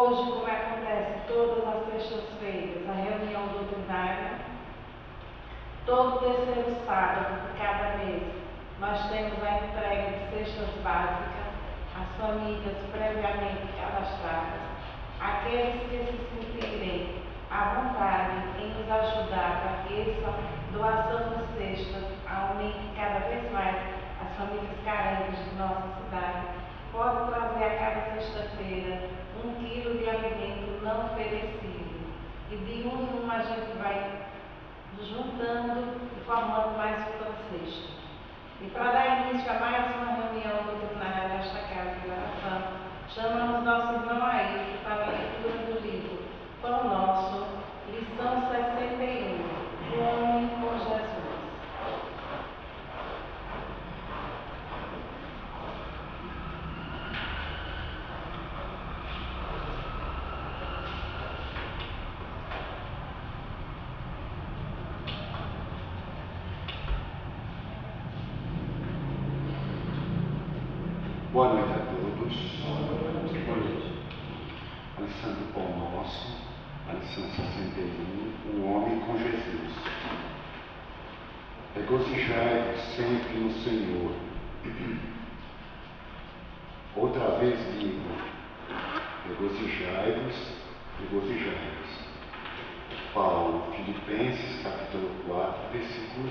Hoje, como acontece todas as sextas-feiras, a reunião doutrinária, todo terceiro sábado de cada mês, nós temos a entrega de cestas básicas às famílias previamente cadastradas. Aqueles que se sentirem à vontade em nos ajudar para que essa doação de cestas aumente cada vez mais as famílias carentes de nossa cidade, pode trazer a cada sexta-feira 1 quilo de alimento não perecível. E de um a gente vai juntando e formando mais outra cesta. E para dar início a mais uma reunião doutrinária desta casa de oração, chamamos nosso irmão Ailton para a leitura do livro Pão Nosso, lição 61, O Homem com Jesus. Boa noite a todos. Boa noite. A lição do Pão Nosso, a lição 61, O Homem com Jesus. Regozijai-vos sempre no Senhor. Outra vez digo, regozijai-vos, regozijai-vos. Paulo, Filipenses, capítulo 4, versículo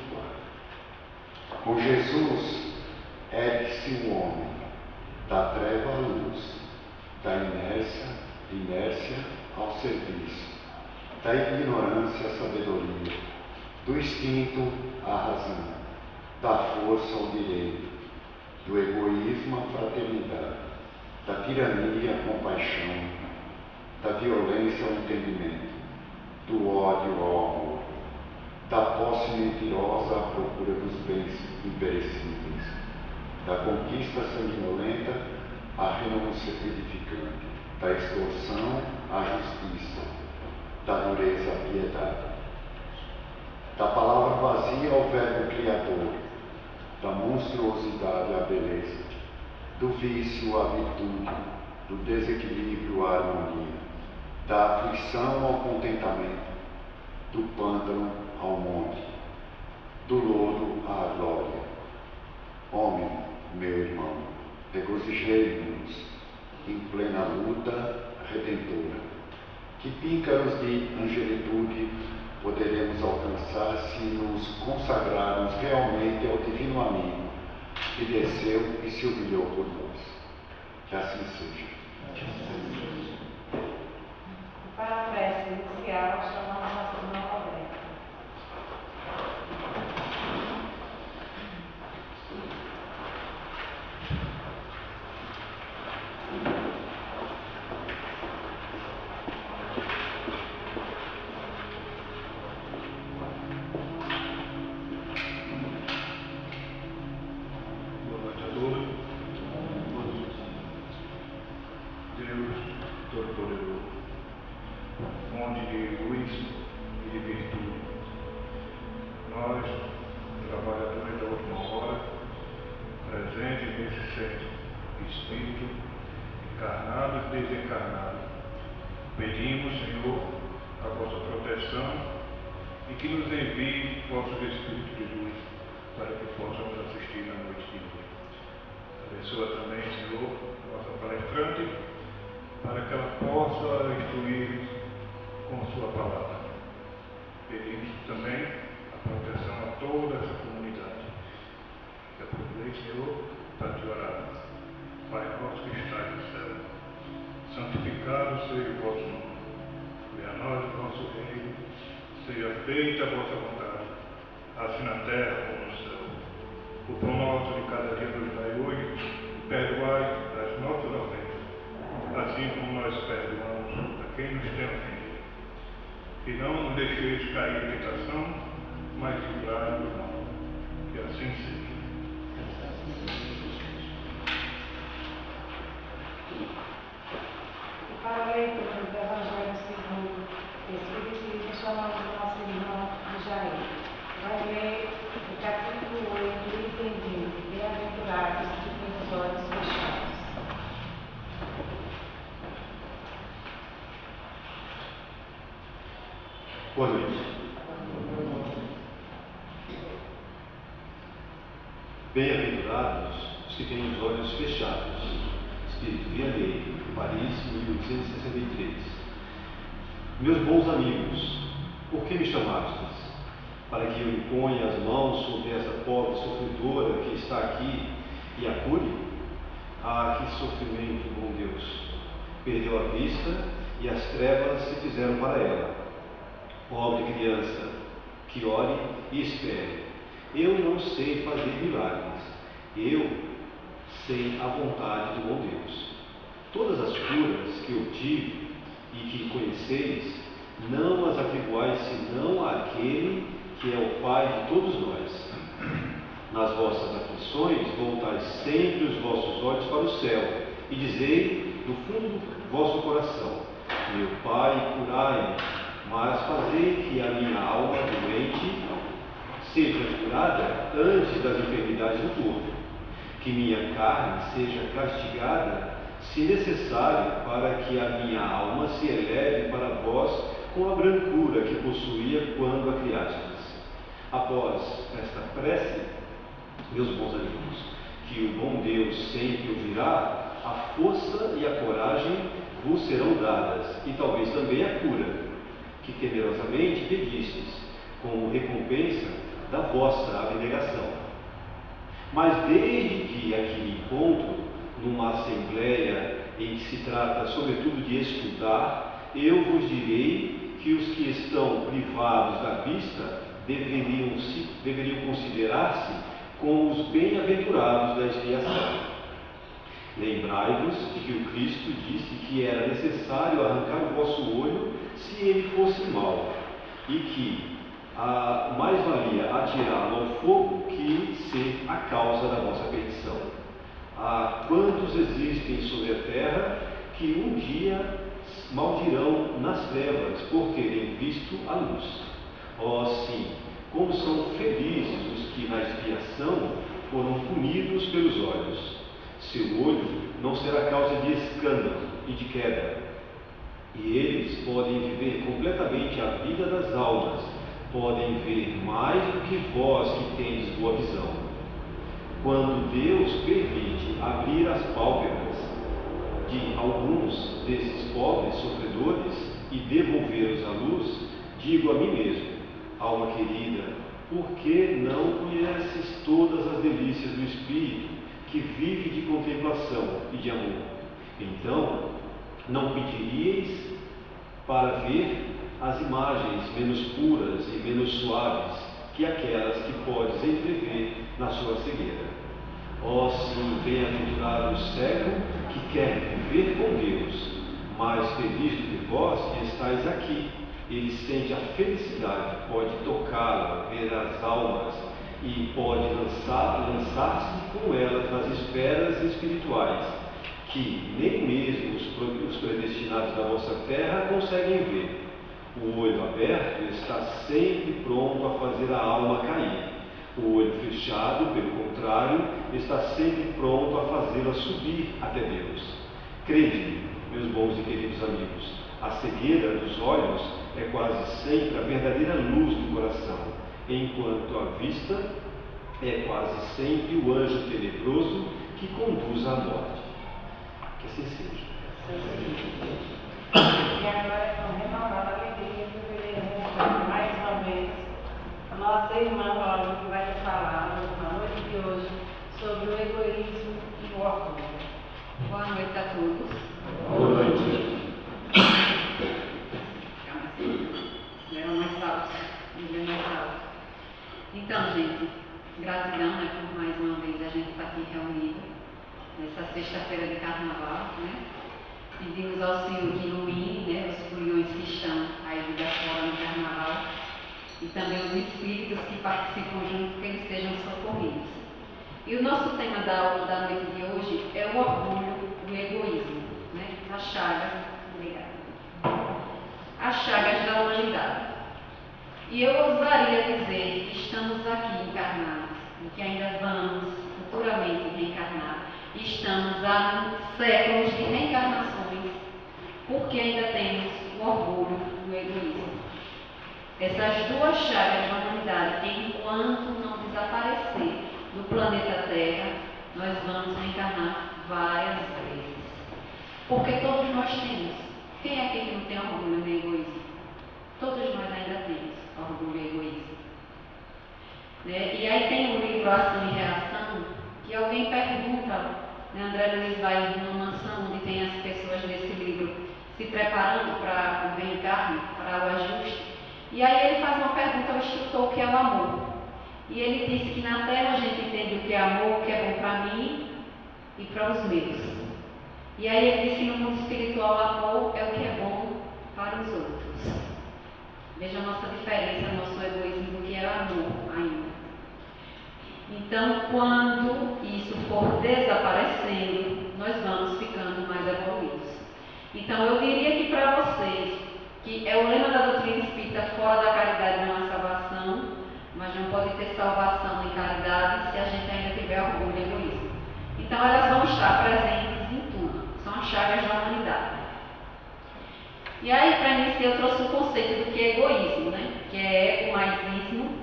4. Com Jesus, ergue-se o homem, da treva à luz, da inércia ao serviço, da ignorância à sabedoria, do instinto à razão, da força ao direito, do egoísmo à fraternidade, da tirania à compaixão, da violência ao entendimento, do ódio ao amor, da posse mentirosa à procura dos bens imperecíveis, da conquista sanguinolenta à renúncia edificante, da extorsão à justiça, da dureza à piedade, da palavra vazia ao verbo criador, da monstruosidade à beleza, do vício à virtude, do desequilíbrio à harmonia, da aflição ao contentamento, do pântano ao monte, do lodo à glória. Homem, meu irmão, regozijei-nos em plena luta redentora. Que píncaros de angelitude poderemos alcançar se nos consagrarmos realmente ao divino amigo que desceu e se humilhou por nós? Que assim seja. Para a prece inicial, chamamos nosso irmão Alberto. Para a leitura do Evangelho segundo o Espiritismo, chamamos nosso irmão Jair. Vai ler o capítulo 8, item 20, Bem-aventurados que têm os olhos fechados. Boa noite. Bem-aventurados os que têm os olhos fechados. Espírito Vianney, Paris, 1863. Meus bons amigos, por que me chamastes? Para que eu imponha as mãos sobre essa pobre sofredora que está aqui e a cure? Ah, que sofrimento, bom Deus! Perdeu a vista e as trevas se fizeram para ela. Pobre criança, que ore e espere. Eu não sei fazer milagres. Eu sei a vontade do bom Deus. Todas as curas que eu tive e que conheceis, não as atribuais senão àquele que é o Pai de todos nós. Nas vossas aflições, voltai sempre os vossos olhos para o céu e dizei do fundo do vosso coração: meu Pai, curai-me, mas fazei que a minha alma doente seja curada antes das enfermidades do corpo, que minha carne seja castigada, se necessário, para que a minha alma se eleve para vós com a brancura que possuía quando a criastes. Após esta prece, meus bons amigos, que o bom Deus sempre ouvirá, a força e a coragem vos serão dadas, e talvez também a cura, que temerosamente pedistes, como recompensa da vossa abnegação. Mas desde que aqui me encontro, numa assembleia em que se trata sobretudo de estudar, eu vos direi que os que estão privados da vista deveriam considerar-se como os bem-aventurados da expiação. Lembrai-vos de que o Cristo disse que era necessário arrancar o vosso olho se ele fosse mau, e que mais valia atirá-lo ao fogo que ser a causa da vossa perdição. Quantos existem sobre a terra que um dia maldirão nas trevas por terem visto a luz? Oh, sim, como são felizes os que na expiação foram punidos pelos olhos. Seu olho não será causa de escândalo e de queda, e eles podem viver completamente a vida das almas, podem ver mais do que vós que tendes boa visão. Quando Deus permite abrir as pálpebras de alguns desses pobres sofredores e devolvê-los à luz, digo a mim mesmo: alma querida, por que não conheces todas as delícias do Espírito, que vive de contemplação e de amor? Então, não pediríeis para ver as imagens menos puras e menos suaves que aquelas que podes entrever na sua cegueira. Ó sim, bem-aventurado o cego que quer viver com Deus, mais feliz do que vós que estáis aqui. Ele sente a felicidade, pode tocá-la, ver as almas e pode lançar-se com elas nas esferas espirituais, que nem mesmo os predestinados da vossa terra conseguem ver. O olho aberto está sempre pronto a fazer a alma cair. O olho fechado, pelo contrário, está sempre pronto a fazê-la subir até Deus. Crede-me, meus bons e queridos amigos, a cegueira dos olhos é quase sempre a verdadeira luz do coração, enquanto a vista é quase sempre o anjo tenebroso que conduz à morte. Que assim seja. E agora, com renovada alegria, poderemos mais uma vez a nossa irmã Olga, que vai nos falar na noite de hoje sobre o egoísmo e o orgulho. Boa noite a todos. Boa noite. Leva mais alto. Então, gente, gratidão, né, por mais uma vez a gente estar aqui reunido nessa sexta-feira de carnaval, né? Pedimos ao Senhor que ilumine, né, os furiões que estão aí de fora no carnaval e também os espíritos que participam junto, que eles sejam socorridos. E o nosso tema da noite de hoje é o orgulho, o egoísmo, né? As chagas, as chagas da humanidade. E eu ousaria dizer que estamos aqui encarnados e que ainda vamos futuramente reencarnar. Estamos há séculos de reencarnações, porque ainda temos o orgulho do egoísmo. essas duas chagas da humanidade, enquanto não desaparecer do planeta Terra, nós vamos reencarnar várias vezes. Porque todos nós temos. Quem é aqui que não tem orgulho nem egoísmo? Todos nós ainda temos orgulho e egoísmo. Né? E aí tem um livro Ação e Reação, que alguém pergunta, né? André Luiz vai numa mansão onde tem as pessoas desse livro se preparando para o reencarne, para o ajuste. E aí ele faz uma pergunta ao instrutor, o que é o amor? E ele disse que na Terra a gente entende o que é amor, o que é bom para mim e para os meus. E aí ele disse que no mundo espiritual o amor é o que é bom para os outros. Veja a nossa diferença, nosso egoísmo do que é amor ainda. Então, quando isso for desaparecendo, nós vamos ficando mais evoluídos. Então, eu diria que para vocês, que é o lema da doutrina espírita, fora da caridade não há salvação, mas não pode ter salvação em caridade se a gente ainda tiver orgulho e egoísmo. Então, elas vão estar presentes em tudo, são as chagas da humanidade. E aí, para iniciar, eu trouxe o conceito do que é egoísmo, né? Que é egomaísmo,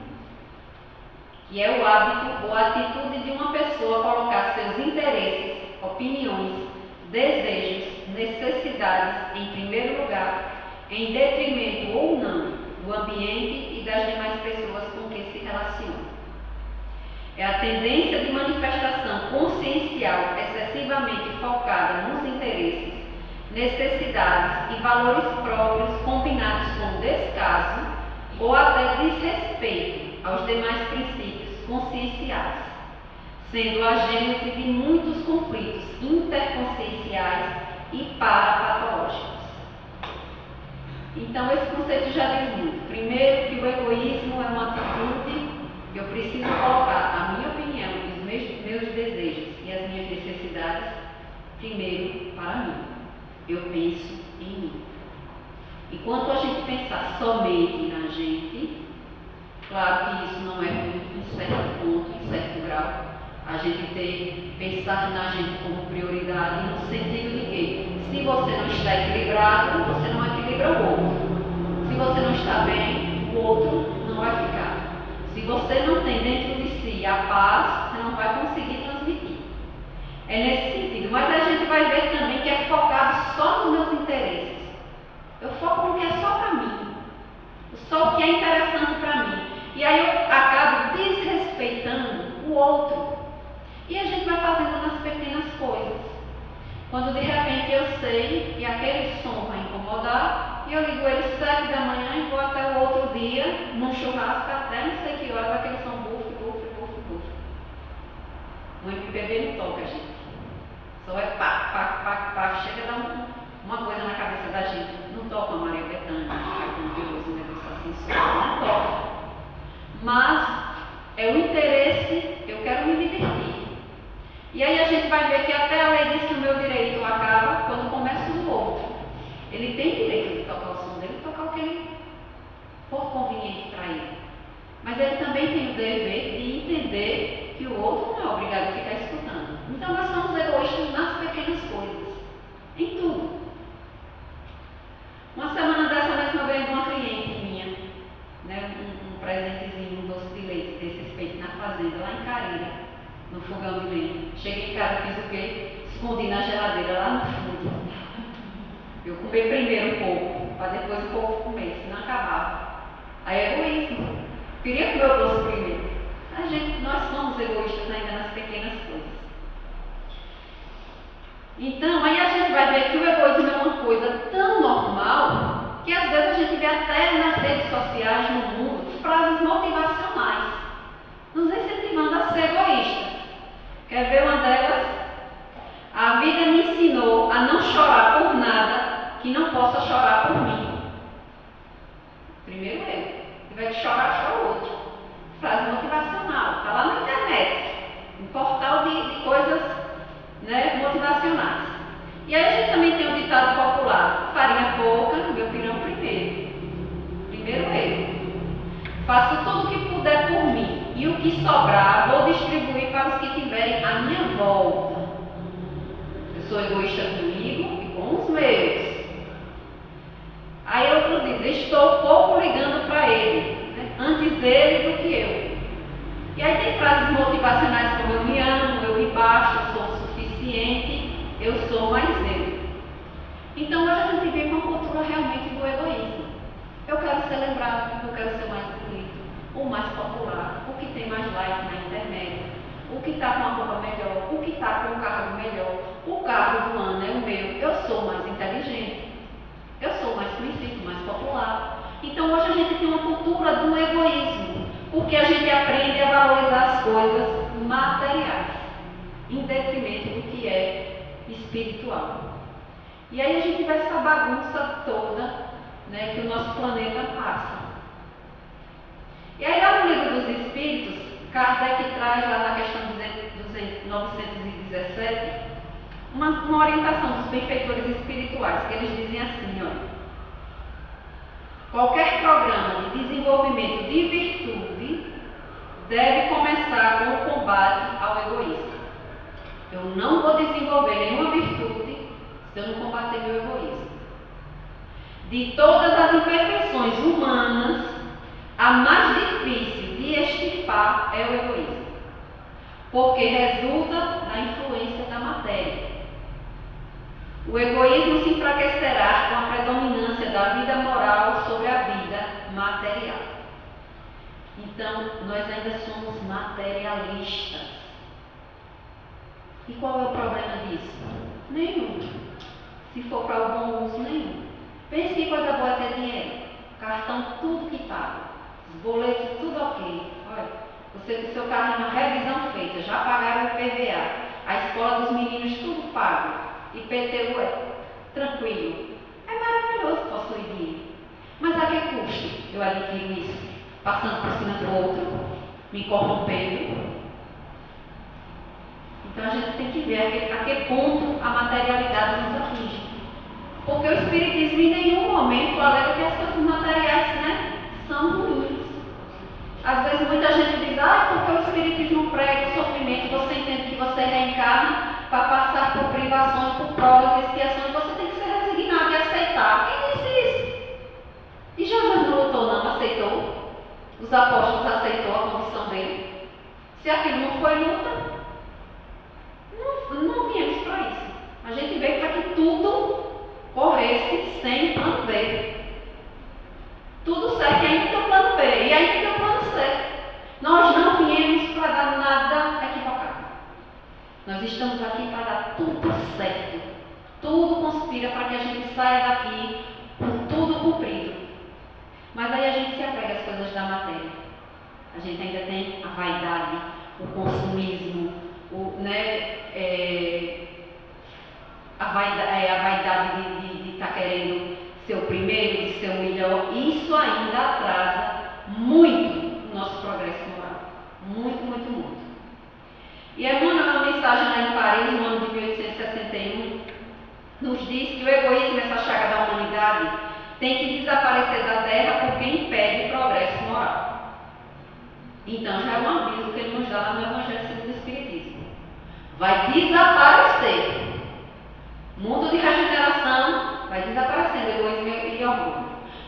que é o hábito ou a atitude de uma pessoa colocar seus interesses, opiniões, desejos, necessidades em primeiro lugar, em detrimento ou não do ambiente e das demais pessoas com quem se relaciona. É a tendência de manifestação consciencial excessivamente focada nos interesses, necessidades e valores próprios combinados com descaso ou até desrespeito aos demais princípios conscienciais, sendo a gênese de muitos conflitos interconscienciais e parapatológicos. Então, esse conceito já diz muito. Primeiro, que o egoísmo é uma atitude que eu preciso colocar a minha opinião, os meus desejos e as minhas necessidades primeiro para mim. Eu penso em mim. Enquanto a gente pensar somente na gente, claro que isso não é ruim em certo ponto, em certo grau, a gente pensar na gente como prioridade no sentido de que se você não está equilibrado, você não equilibra o outro. Se você não está bem, o outro não vai ficar. Se você não tem dentro de si a paz, você não vai conseguir transmitir. É nesse sentido. Mas a gente vai ver também que é focado só nos meus interesses. Eu foco no que é só para mim. Só o que é interessante para mim. E aí eu acabo desrespeitando o outro. E a gente vai fazendo nas pequenas coisas. Quando de repente eu sei que aquele som vai incomodar, e eu ligo ele 7 da manhã e vou até o outro dia, num churrasco, até não sei que horas, aquele som buf. O MPB não toca, gente. Só é pá, chega a dar uma coisa na cabeça da gente. Não toca a Maria Bethânia, com Deus, um negócio assim, só não toca. Mas é o interesse, eu quero me divertir. E aí a gente vai ver que até a lei diz que o meu direito acaba quando começa o outro. Ele tem direito de tocar o som dele, tocar o que ele for conveniente para ele. Mas ele também tem o dever de entender que o outro não é obrigado a ficar escutando. Então nós somos egoístas nas pequenas coisas, em tudo. Uma semana dessa mesma eu ganhei de uma cliente minha, né, um presentezinho, um doce de leite desses feitos na fazenda, lá em Careira, no fogão de lenha. Cheguei em casa, fiz o quê? Escondi na geladeira, lá no fundo. Eu comi primeiro um pouco, para depois o povo comer, senão acabava. Aí é egoísmo. Queria comer o doce primeiro. Nós somos egoístas ainda nas pequenas coisas. Então, aí a gente vai ver que o egoísmo é uma coisa tão normal que às vezes a gente vê até nas redes sociais, no mundo, frases motivacionais, nos incentivando a ser egoístas. Quer ver uma delas? A vida me ensinou a não chorar por nada que não possa chorar por mim. Primeiro eu. Se tiver que chorar, chora o outro. Frase motivacional. Está lá na internet. Um portal de coisas, né, motivacionais. E aí a gente também tem um ditado popular. Farinha pouca, meu pirão primeiro. Primeiro eu. Faço tudo o que puder por mim. E o que sobrar, vou distribuir para os que tiverem à minha volta. Eu sou egoísta comigo e com os meus. Aí outro diz, estou pouco ligando para eles. que está com a roupa melhor, o que está com o carro melhor, o carro do ano é o meu, eu sou mais inteligente, eu sou mais conhecido, mais popular. Então hoje a gente tem uma cultura do egoísmo, porque a gente aprende a valorizar as coisas materiais, em detrimento do que é espiritual. E aí a gente vê essa bagunça toda, né, que o nosso planeta passa. E aí lá no Livro dos Espíritos, Kardec traz lá na questão 917 uma orientação dos benfeitores espirituais, que eles dizem assim, olha, qualquer programa de desenvolvimento de virtude deve começar com o combate ao egoísmo. Eu não vou desenvolver nenhuma virtude se eu não combater meu egoísmo. De todas as imperfeições humanas, a mais difícil de extirpar é o egoísmo, porque resulta da influência da matéria. O egoísmo se enfraquecerá com a predominância da vida moral sobre a vida material. Então, nós ainda somos materialistas. E qual é o problema disso? Nenhum. Se for para o bom uso, nenhum. Pense que coisa boa é ter dinheiro. Cartão tudo quitado. Os boletos tudo ok. Olha, você com o seu carro é uma revisão feita, já pagaram o IPVA. A escola dos meninos tudo pago. IPTU é tranquilo. É maravilhoso possuir dinheiro. Mas a que custo eu adquiro isso? Passando por cima do outro, me corrompendo. Então a gente tem que ver a que ponto a materialidade nos atinge. Porque o Espiritismo em nenhum momento alega que as coisas materiais, né, são ruins. Às vezes muita gente diz, porque o Espiritismo prega o sofrimento, você entende que você reencarna para passar por privações, por provas e expiações, você tem que ser resignado e aceitar. Quem disse isso? E Jesus não lutou, não aceitou? Os apóstolos aceitou a condição dele? Se aquilo não foi luta, não viemos para isso. A gente veio para que tudo corresse sem plano B. Tudo certo, e ainda tem o plano B, e ainda tem o plano C. Nós não viemos para dar nada equivocado. Nós estamos aqui para dar tudo certo. Tudo conspira para que a gente saia daqui com tudo cumprido. Mas aí a gente se apega às coisas da matéria. A gente ainda tem a vaidade, o consumismo, a vaidade de estar querendo ser o primeiro, de ser o melhor. Isso ainda atrasa muito o nosso progresso moral. Muito, muito, muito. E Emmanuel, na mensagem lá em Paris, no ano de 1861, nos diz que o egoísmo, essa chaga da humanidade, tem que desaparecer da Terra porque impede o progresso moral. Então já é um aviso que ele nos dá lá no Evangelho segundo o Espiritismo. Vai desaparecer. Mundo de regeneração vai desaparecendo, egoísmo e orgulho.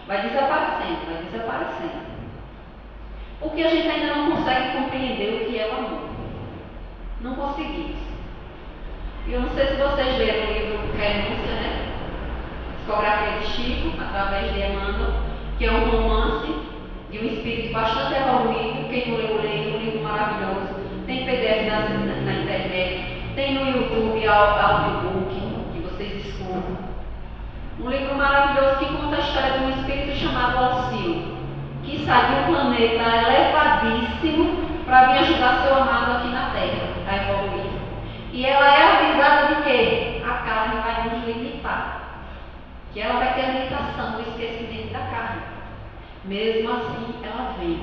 Vai desaparecendo, vai desaparecendo. Porque a gente ainda não consegue compreender o que é o amor. Não conseguimos. E eu não sei se vocês leram o livro Renúncia, né? Psicografia de Chico, através de Emmanuel, que é um romance de um espírito bastante evoluído. Quem não leu, leia, um livro maravilhoso. Tem PDF na internet, tem no YouTube audiobook, que vocês escutam. Um livro maravilhoso que conta a história de um espírito chamado Alceu, que sai de um planeta elevadíssimo para vir ajudar seu amado aqui na Terra a evoluir. E ela é avisada de que a carne vai nos limitar. Que ela vai ter a limitação do esquecimento da carne. Mesmo assim, ela vem.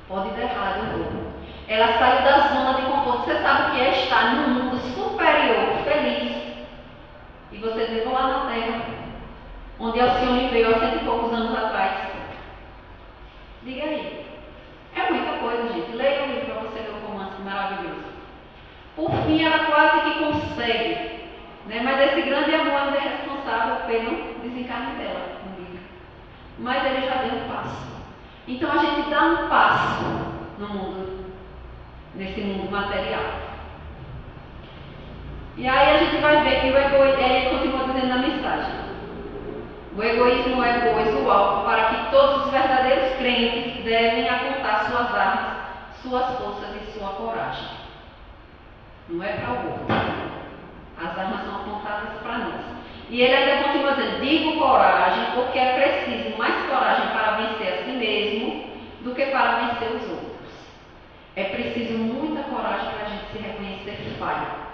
Pode dar errado, eu vou. Ela saiu da zona de conforto. Você sabe o que é estar num mundo superior, feliz. E você diz, vou lá na Terra, onde Alcione veio há 100 e poucos anos atrás. Diga aí. É muita coisa, gente. Leia o livro para você ver o romance maravilhoso. Por fim, ela quase que consegue. Né? Mas esse grande amor ainda é responsável pelo desencarne dela no livro. Mas ele já deu um passo. Então a gente dá um passo no mundo, nesse mundo material. E aí a gente vai ver que o egoísmo, ele continua dizendo na mensagem: o egoísmo é, pois, o alvo para que todos os verdadeiros crentes devem apontar suas armas, suas forças e sua sua coragem. Não é para o outro. As armas são apontadas para nós. E ele ainda continua dizendo, digo coragem, porque é preciso mais coragem para vencer a si mesmo do que para vencer os outros. É preciso muita coragem para a gente se reconhecer falha.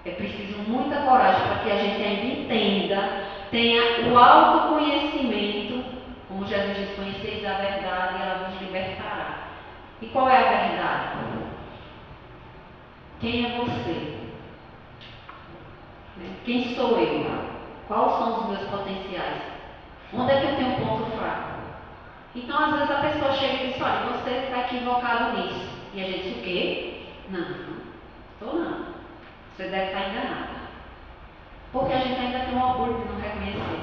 É preciso muita coragem para que a gente ainda entenda, tenha o autoconhecimento, como Jesus diz, conheceis a verdade e ela vos libertará. E qual é a verdade? Quem é você? Quem sou eu? Quais são os meus potenciais? Onde é que eu tenho um ponto fraco? Então, às vezes a pessoa chega e diz, olha, você está equivocado nisso. E a gente diz, o quê? Não, estou não. Você deve estar enganada. Porque a gente ainda tem um orgulho de não reconhecer.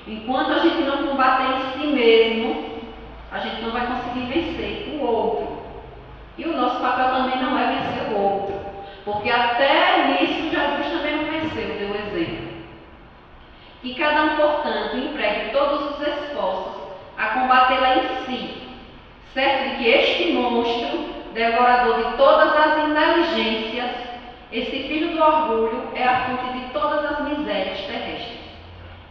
Enquanto a gente não combater em si mesmo, a gente não vai conseguir vencer o outro. E o nosso papel também não é vencer o outro. Porque até nisso Jesus também não venceu, deu exemplo. Que cada um, portanto, empregue todos os esforços a combatê-la em si, certo de que este monstro, devorador de todas as inteligências, esse filho do orgulho, é a fonte de todas as misérias terrestres.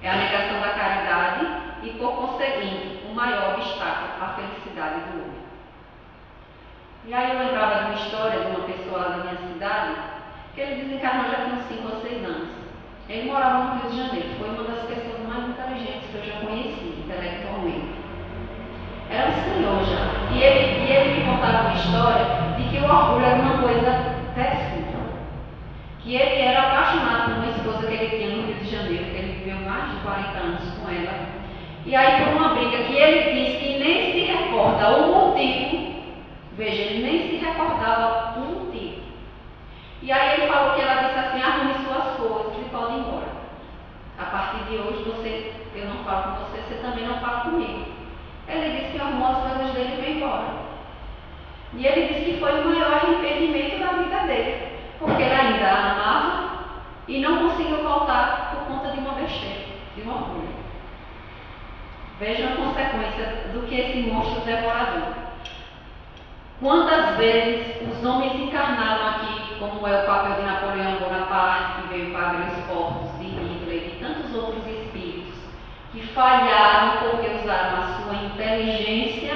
É a negação da caridade e, por conseguinte, o maior obstáculo à felicidade do homem. E aí eu lembrava de uma história de uma pessoa lá da minha cidade, que ele desencarnou já tem uns 5 ou 6 anos. Ele morava no Rio de Janeiro, foi uma das pessoas mais inteligentes que eu já conheci, intelectualmente. Era um senhor já. E ele me contava uma história de que o orgulho era uma coisa péssima. Que ele era apaixonado por uma esposa que ele tinha no Rio de Janeiro, que ele viveu mais de 40 anos com ela. E aí, por uma briga que ele disse que nem se recorda o motivo, veja, ele nem se recordava o motivo. E aí ele falou que ela disse assim, arrume suas coisas e pode ir embora. A partir de hoje, eu não falo com você, você também não fala comigo. Ele disse que arrumou as coisas dele e foi embora. E ele disse que foi o maior arrependimento da vida dele, porque ele ainda a amava e não conseguiu voltar por conta de uma besteira, de um orgulho. Vejam a consequência do que esse monstro devorador. Quantas vezes os homens encarnaram aqui, como é o papel de Napoleão Bonaparte, que veio para abrir os portos, de Hitler e de tantos outros espíritos, que falharam porque usaram a sua inteligência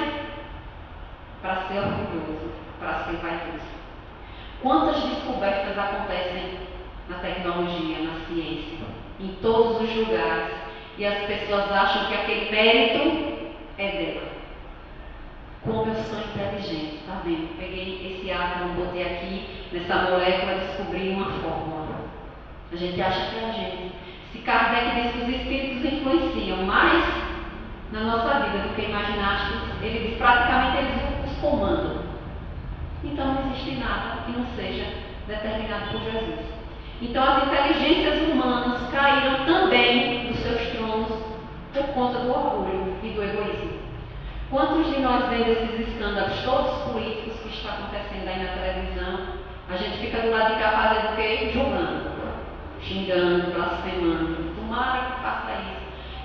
para ser orgulhoso, para ser vaidoso. Quantas descobertas acontecem na tecnologia, na ciência, em todos os lugares, e as pessoas acham que aquele mérito é dela. Como eu sou inteligente, tá vendo? Peguei esse átomo, botei aqui nessa molécula e descobri uma fórmula. A gente acha que é a gente. Se Kardec diz que os espíritos influenciam mais na nossa vida do que imaginastes, ele diz praticamente eles os comandam. Então não existe nada que não seja determinado por Jesus. Então as inteligências humanas caíram também dos seus tronos por conta do orgulho e do egoísmo. Quantos de nós vendo esses escândalos todos políticos que está acontecendo aí na televisão, a gente fica do lado de cá fazendo o quê? Julgando, xingando, blasfemando, tomara que faça isso.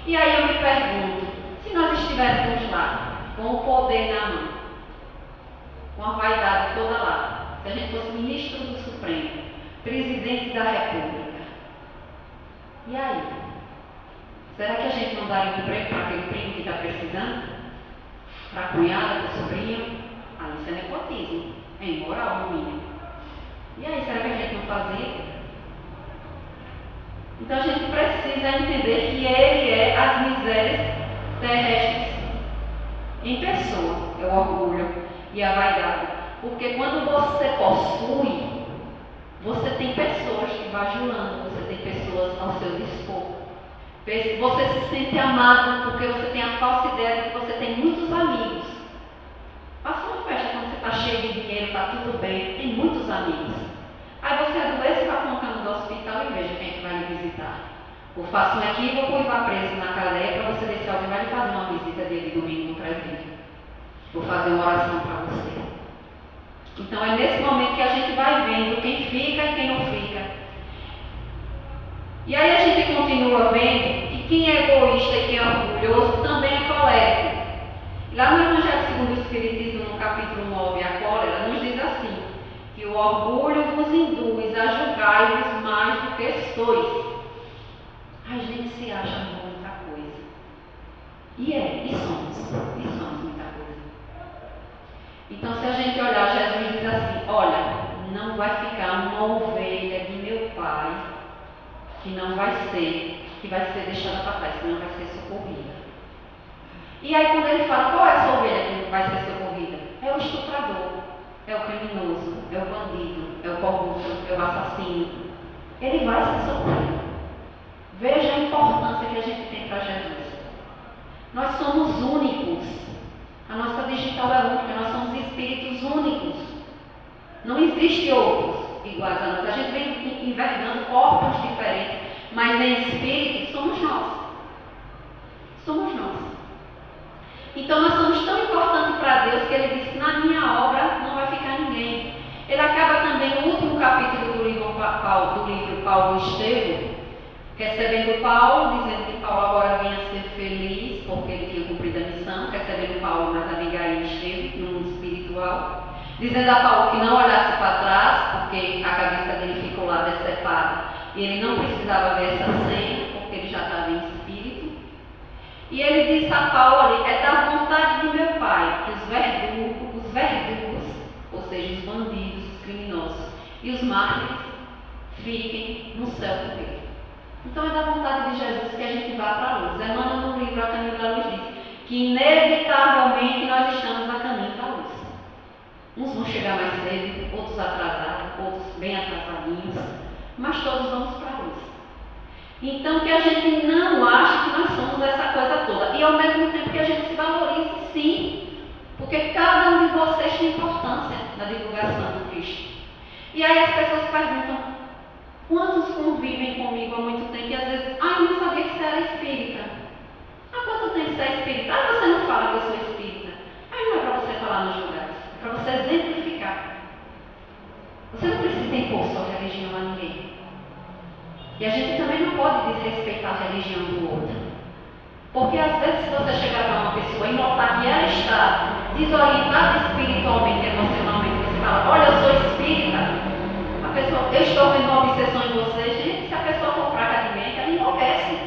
E aí eu me pergunto, se nós estivéssemos lá, com o poder na mão, com a vaidade toda lá, se a gente fosse ministro do Supremo, presidente da República, e aí? Será que a gente não daria um emprego para aquele primo que está precisando? Para a cunhada, para o sobrinho? Ah, isso é nepotismo, é imoral no mínimo. E aí, será que a gente não fazia? Então a gente precisa entender que ele é as misérias terrestres em pessoa, é o orgulho e a vaidade. Porque quando você possui, você tem pessoas te bajulando, você tem pessoas ao seu dispor. Você se sente amado porque você tem a falsa ideia de que você tem muitos amigos. Passa uma festa quando você está cheio de dinheiro, está tudo bem, tem muitos amigos. Aí você adoece e vai para uma cama do hospital e veja quem é que vai lhe visitar. Ou faça um equívoco e vá preso na cadeia para você ver se alguém vai lhe fazer uma visita dia de domingo no presídio. Vou fazer uma oração para você. Então é nesse momento que a gente vai vendo quem fica e quem não fica. E aí a gente continua vendo que quem é egoísta e quem é orgulhoso também é colérico. Lá no Evangelho segundo o Espiritismo, no capítulo 9, a cólera, nos diz assim, o orgulho vos induz a julgar-vos mais do que sois. A gente se acha muita coisa. E somos muita coisa. Então, se a gente olhar, Jesus diz assim: olha, não vai ficar uma ovelha de meu Pai que vai ser deixada para trás, que não vai ser socorrida. E aí, quando ele fala qual é essa ovelha que vai ser socorrida, é o estuprador, é o criminoso, é o bandido, é o corrupto, é o assassino. Ele vai ser socorrido. Veja a importância que a gente tem para Jesus. Nós somos únicos. A nossa digital é única, nós somos espíritos únicos. Não existe outros iguais a nós. A gente vem envergando corpos diferentes, mas em espírito somos nós. Somos nós. Então nós somos tão importantes para Deus que Ele disse: na minha obra não vai ficar ninguém. Ele acaba também o último capítulo do livro Paulo e Estevão, recebendo Paulo, dizendo que Paulo agora vinha ser feliz porque ele tinha cumprido a missão, recebendo Paulo, mas Abigail esteve no mundo espiritual, dizendo a Paulo que não olhasse para trás, porque a cabeça dele ficou lá decepada e ele não precisava ver essa cena, porque ele já estava em espírito. E ele disse a Paulo ali: é da vontade de meu Pai que os verdugos, ou seja, os bandidos, os criminosos e os mártires fiquem no céu com ele. Então é da vontade de Jesus que a gente vá para a luz. Emmanuel, no livro A Caminho da Luz, diz que inevitavelmente nós estamos a caminho da luz. Uns vão chegar mais cedo, outros atrasados, outros bem atrasadinhos, mas todos vamos para a luz. Então que a gente não ache que nós somos essa coisa toda. E ao mesmo tempo que a gente se valorize, sim, porque cada um de vocês tem importância na divulgação do Cristo. E aí as pessoas perguntam: quantos convivem comigo há muito tempo e às vezes, eu não sabia que você era espírita. Há quanto tempo você é espírita? Você não fala que eu sou espírita. Não é para você falar nos lugares, é para você exemplificar. Você não precisa impor sua religião a ninguém. E a gente também não pode desrespeitar a religião do outro. Porque às vezes, se você chegar para uma pessoa e notar que ela está desorientada espiritualmente, emocionalmente, você fala: olha, eu sou espírita. A pessoa: eu estou vendo uma obsessão em você. Gente, se a pessoa for fraca de mente, ela enlouquece.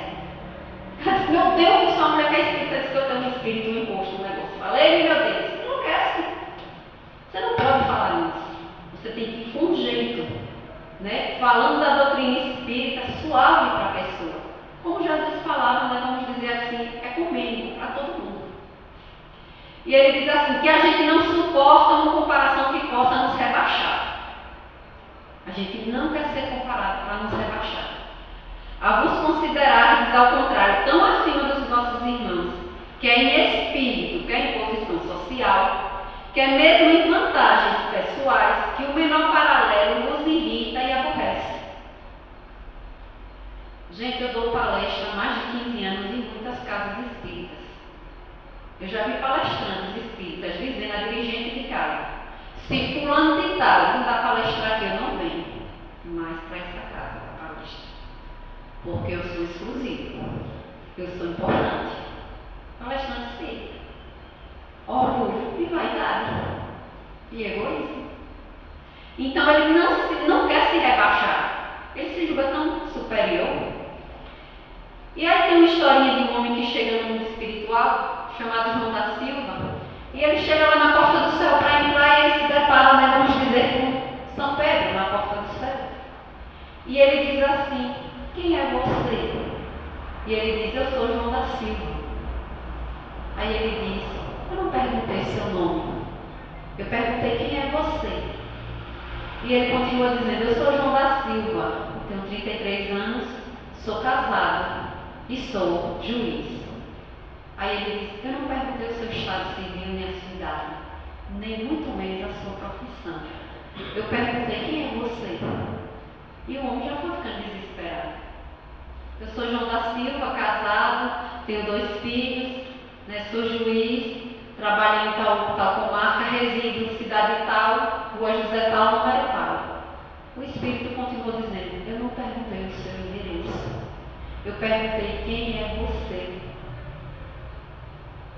Ela diz: meu Deus, essa mulher que é espírita diz que eu tenho um espírito imposto no negócio. Falei, meu Deus, enlouquece. Você não pode falar isso. Você tem que ir com um jeito, né? Falando da doutrina espírita suave para a pessoa. Como Jesus falava, né? Vamos dizer assim, ecumênico para todo mundo. E ele diz assim: que a gente não suporta uma comparação que possa nos rebaixar. A gente não quer ser comparado para nos rebaixar. A vos considerar, ao contrário, tão acima dos nossos irmãos, que é em espírito, que é em posição social, que é mesmo em vantagens pessoais, que o menor paralelo vos irrita e aborrece. Gente, eu dou palestra há mais de 15 anos em muitas casas espíritas. Eu já vi palestrantes espíritas dizendo a dirigente de casa: se fulano de tal não dá palestra aqui, eu não venho mais para essa casa da palestra. Porque eu sou exclusivo, eu sou importante. Palestrante espírita. Orgulho e vaidade e egoísmo. Então ele não quer se rebaixar, ele se julga tão superior. E aí tem uma historinha de um homem que chega no mundo espiritual, chamado João da Silva, e ele chega lá na porta do céu para entrar e ele se depara, né, vamos dizer, com São Pedro na porta do céu. E ele diz assim: quem é você? E ele diz: eu sou João da Silva. Aí ele diz: eu não perguntei seu nome, eu perguntei quem é você. E ele continua dizendo: eu sou João da Silva, tenho 33 anos, sou casado e sou juiz. Aí ele diz: eu não perguntei o seu estado civil nem a sua idade, nem muito menos a sua profissão. Eu perguntei quem é você. E o homem já foi ficando desesperado. Eu sou João da Silva, casado, tenho 2 filhos, né, sou juiz, trabalho em tal comarca, resido em cidade tal, rua José tal, número tal. O Espírito continuou dizendo: eu não perguntei o seu endereço, eu perguntei quem é você.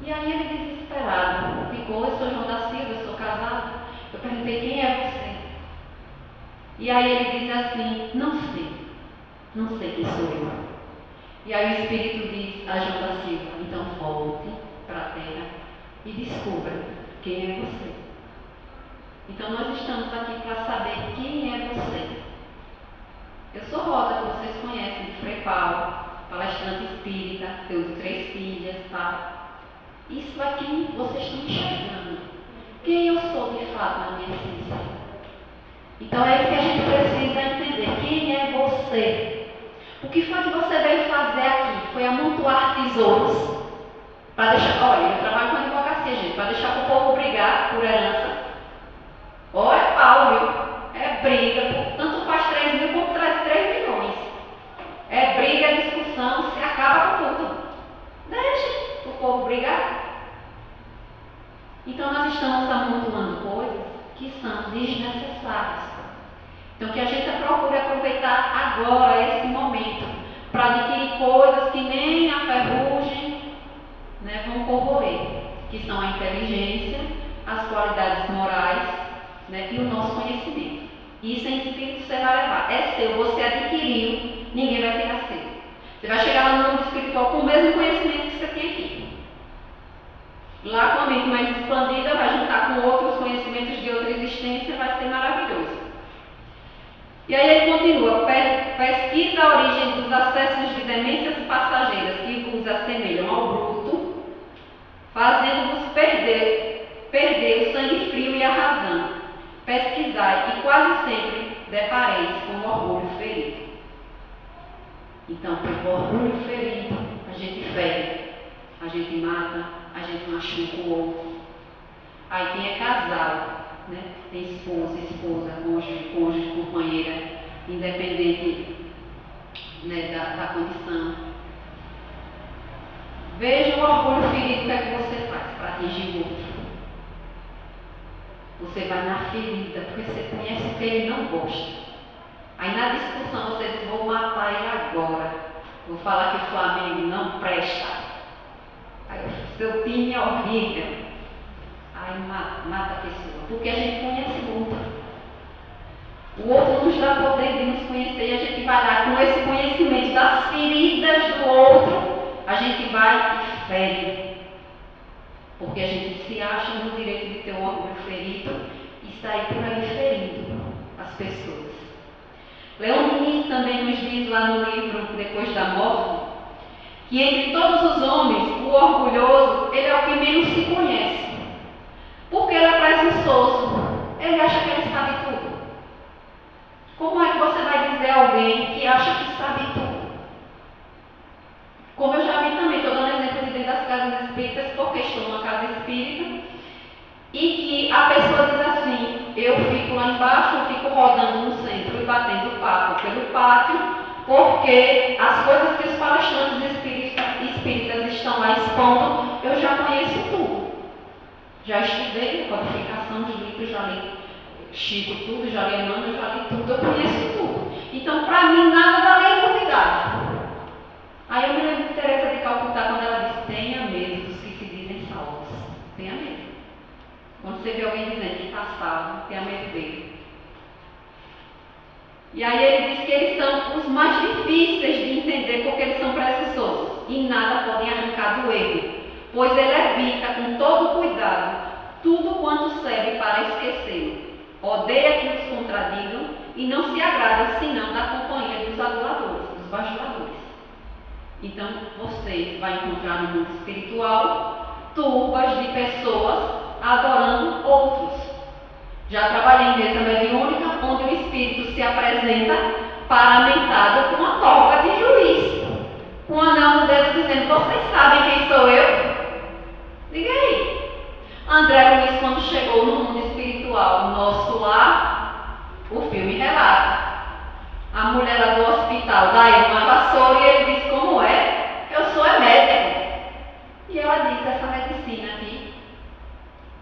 E aí ele desesperado ficou: eu sou João da Silva, eu sou casado, eu perguntei quem é você. E aí ele diz assim, não sei quem sou eu. E aí o Espírito diz a João da Silva, então volte para a terra e descubra quem é você. Então nós estamos aqui para saber quem é você. Eu sou Rosa, que vocês conhecem, de Frei Paulo, palestrante espírita, tenho 3 filhas, tá? Isso é quem vocês estão enxergando. Quem eu sou de fato na minha essência. Então é isso que a gente precisa entender. Quem é você? O que foi que você veio fazer aqui? Foi amontoar tesouros para deixar. Olha, eu trabalho com advocacia, gente, para deixar para o povo brigar por herança. Olha, é pau, viu? É briga, tanto faz 3 mil como traz 3 milhões. É briga, é discussão, se acaba com tudo. Deixa o povo brigar. Então nós estamos amontoando coisas que são desnecessárias. Então que a gente procure aproveitar agora esse momento para adquirir coisas que nem a ferrugem, né, vão corroer, que são a inteligência, as qualidades morais, né, e o nosso conhecimento. Isso em espírito você vai levar. É seu, você adquiriu, ninguém vai tirar seu. Você vai chegar lá no mundo espiritual com o mesmo conhecimento que você tem aqui. Lá com a mente mais expandida, vai juntar com outros conhecimentos de outra existência, vai ser maravilhoso. E aí ele continua, pesquisa a origem dos acessos de demências passageiras que vos assemelham ao bruto, fazendo-vos perder o sangue frio e a razão. Pesquisai e quase sempre depareis com o orgulho ferido. Então, pelo orgulho ferido, a gente fere, a gente mata, a gente machuca o outro. Aí quem é casado, né, tem esposa, cônjuge, companheira, independente, né, da condição. Veja o orgulho ferido, o que é que você faz para atingir o outro. Você vai na ferida, porque você conhece o que ele não gosta. Aí na discussão você diz, vou matar ele agora. Vou falar que o Flamengo não presta. Aí o seu time é horrível. Aí mata a pessoa. Porque a gente conhece muito. O outro nos dá poder de nos conhecer e a gente vai lá com esse conhecimento das feridas do outro, a gente vai e fere. Porque a gente se acha no direito de ter um orgulho ferido e sair por aí ferindo as pessoas. Leon Denis também nos diz lá no livro Depois da Morte, que entre todos os homens, o orgulhoso, ele é o que menos se conhece. Porque ele é presunçoso, ele acha que ele sabe tudo. Como é que você vai dizer a alguém que acha que sabe tudo? Como eu já vi também, estou dando exemplo de dentro das casas espíritas, porque estou numa casa espírita, e que a pessoa diz assim, eu fico lá embaixo, eu fico rodando no centro e batendo papo pelo pátio, porque as coisas que os palestrantes espíritas estão lá expondo, eu já conheço tudo. Já estudei codificação de livros, já li Chico tudo, já li Emmanuel, já li tudo, eu conheço tudo. Então, para mim, nada da lei é novidade. Aí eu me lembro de Teresa de Calcutá, quando ela disse, tenha medo dos que se dizem salvos. Tenha medo. Quando você vê alguém dizendo que está salvo, tenha medo dele. E aí ele diz que eles são os mais difíceis de entender, porque eles são presunçosos e nada podem arrancar do erro, pois ele evita com todo cuidado tudo quanto serve para esquecê-lo. Odeia que os contradigam e não se agrada senão da companhia dos adoradores, dos bajuladores. Então você vai encontrar no mundo espiritual turbas de pessoas adorando outros. Já trabalhei em mesa mediúnica, onde o espírito se apresenta paramentado com uma toga de juiz, com um anel no dedo dizendo, vocês sabem quem sou eu? Diga aí. André Luiz, quando chegou no mundo espiritual, Nosso Lar, o filme relata. A mulher lá do hospital dá ele uma vassoura e ele diz, como é? Eu sou médico. E ela diz, essa medicina aqui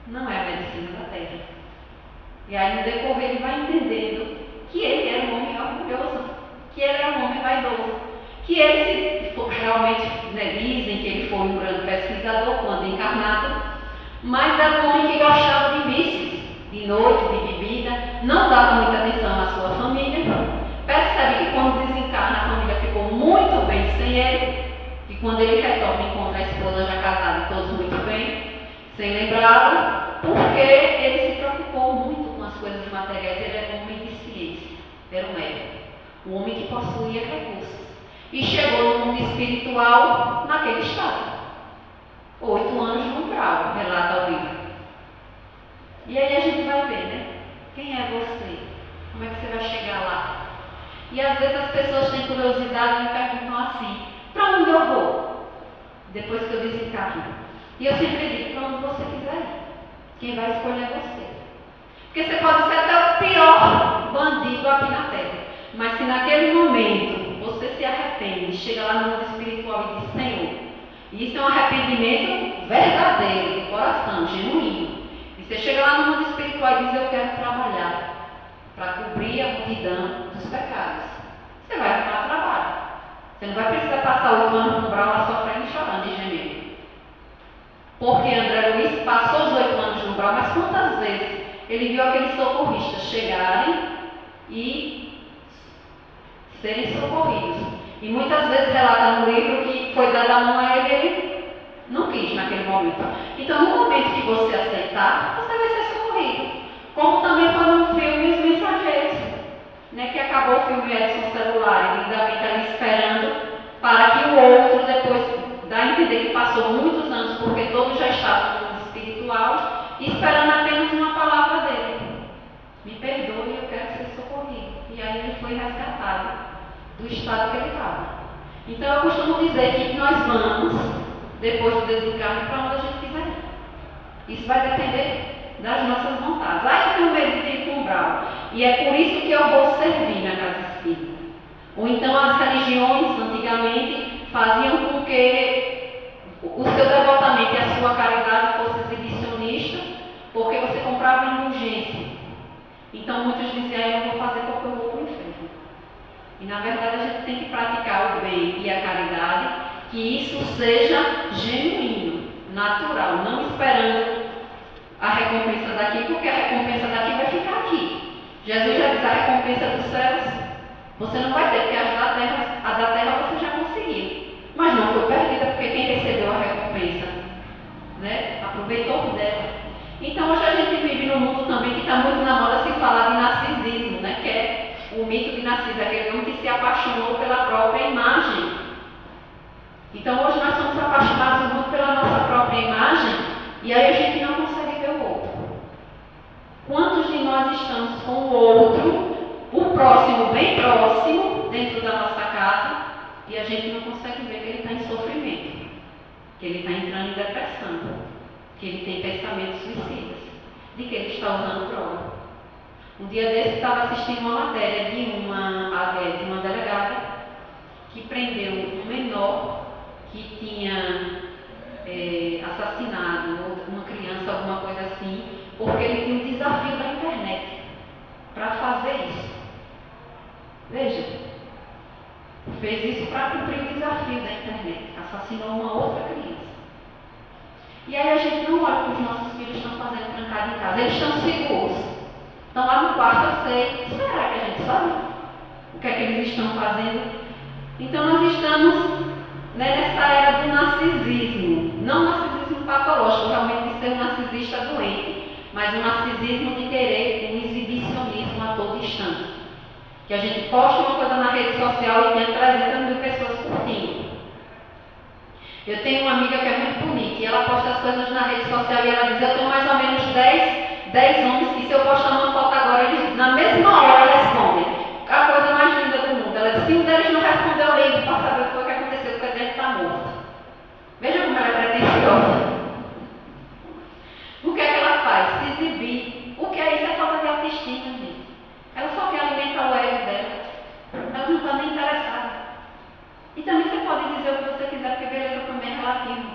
não é a medicina da terra. E aí no decorrer ele vai entendendo que ele era um homem orgulhoso, que ele era um homem vaidoso, que ele realmente, né, dizem que ele foi um grande pesquisador quando encarnado, mas era um homem que gostava de vícios, de noite, de bebida, não dava muita atenção à sua família, percebe que quando desencarna a família ficou muito bem sem ele, e quando ele retorna encontra a esposa já casada e todos muito bem, sem lembrá-lo, porque ele se preocupou muito com as coisas materiais. Ele era um homem de ciência, era um médico, um homem que possuía recursos, e chegou no mundo espiritual naquele estado. 8 anos no umbral, relata o livro. E aí a gente vai ver, né? Quem é você? Como é que você vai chegar lá? E às vezes as pessoas têm curiosidade e me perguntam assim: para onde eu vou? Depois que eu desencarno. E eu sempre digo: para onde você quiser ir. Quem vai escolher é você. Porque você pode ser até o pior bandido aqui na Terra, mas se naquele momento você se arrepende, chega lá no mundo espiritual e diz: Senhor, e isso é um arrependimento verdadeiro, do coração, genuíno. E você chega lá no mundo espiritual e diz: eu quero trabalhar para cobrir a multidão dos pecados. Você vai arrumar trabalho. Você não vai precisar passar 8 anos no umbral lá sofrendo, chorando e gemendo. Porque André Luiz passou os 8 anos no umbral, mas quantas vezes ele viu aqueles socorristas chegarem e serem socorridos? E muitas vezes relata no livro que foi dada a mão a ele e ele não quis naquele momento. Então, no momento que você aceitar, você vai ser socorrido. Como também foi no filme Os Mensageiros, né, que acabou o filme Edson Celular, e lindamente ali esperando para que o outro, depois dá a entender que passou muitos anos, porque todos já estavam no mundo espiritual, esperando apenas uma palavra dele: me perdoe, eu quero ser socorrido. E aí ele foi resgatado do estado que ele estava. Então eu costumo dizer que nós vamos, depois do desencarne, para onde a gente quiser ir. Isso vai depender das nossas vontades. Eu tenho medo de ir para o umbral, e é por isso que eu vou servir na casa espírita. Ou então as religiões, antigamente, faziam com que o seu devotamento e a sua caridade fosse exibicionista, porque você comprava indulgência. Então muitos diziam: eu não vou fazer porque eu vou para o inferno. E na verdade a gente tem que praticar o bem e a caridade, que isso seja genuíno, natural, não esperando a recompensa daqui, porque a recompensa daqui vai ficar aqui. Jesus já diz: a recompensa dos céus você não vai ter, porque a da terra você já conseguiu, mas não foi perdida, porque quem recebeu a recompensa, né, aproveitou dela. Então hoje a gente vive num mundo também que está muito na moda se falar de narcisismo, né, que é o mito de Narciso, aquele homem que se apaixonou pela própria imagem. Então hoje nós somos apaixonados muito pela nossa própria imagem, e aí a gente não consegue ver o outro. Quantos de nós estamos com o outro, o próximo bem próximo, dentro da nossa casa, e a gente não consegue ver que ele está em sofrimento, que ele está entrando em depressão, que ele tem pensamentos suicidas, de que ele está usando droga. Um dia desse estava assistindo uma matéria de uma delegada que prendeu um menor que tinha assassinado uma criança, alguma coisa assim, porque ele tinha um desafio da internet para fazer isso. Veja, fez isso para cumprir o desafio da internet, assassinou uma outra criança. E aí a gente não olha o que os nossos filhos estão fazendo trancados em casa. Eles estão seguros, estão lá no quarto, eu sei. Será que a gente sabe o que é que eles estão fazendo? Então nós estamos, né, nessa era do narcisismo. Não narcisismo patológico, realmente de ser um narcisista doente, mas um narcisismo de querer um exibicionismo a todo instante. Que a gente posta uma coisa na rede social e tem 300.000 pessoas curtindo. Eu tenho uma amiga que é muito bonita e ela posta as coisas na rede social e ela diz: eu tenho mais ou menos 10 homens que, se eu postar uma foto agora, eles na mesma hora respondem. A coisa mais linda do mundo. Ela diz: se um deles não respondeu, eu ligo para saber o que foi que aconteceu, porque ele está morto. Veja como ela é pretensiosa. O que é que ela faz? Se exibir. O que é isso? É falta de autoestima, gente. Ela só quer alimentar o ego dela. Ela não está nem interessada. E também você pode dizer o que você quiser, porque beleza também é relativo.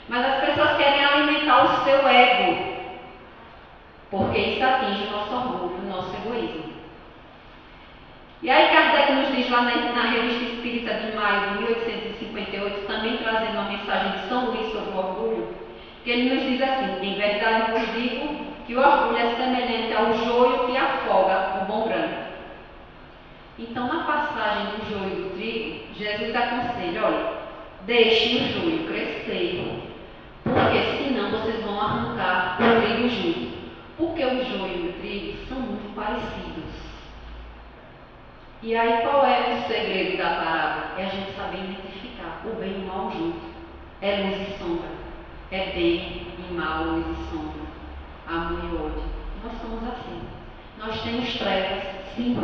Mas as pessoas querem alimentar o seu ego, porque isso atinge o nosso orgulho, o nosso egoísmo. E aí Kardec nos diz lá na Revista Espírita de maio de 1858, também trazendo uma mensagem de São Luís sobre o orgulho, que ele nos diz assim: em verdade vos digo que o orgulho é semelhante ao joio que a Então, na passagem do joio e do trigo, Jesus aconselha, olha, deixe o joio crescer, porque senão vocês vão arrancar o trigo junto. Porque o joio e o trigo são muito parecidos. E aí, qual é o segredo da parábola? É a gente saber identificar o bem e o mal junto. É luz e sombra. É bem e mal, luz e sombra. Amor e ódio. Nós somos assim. Nós temos trevas, sim,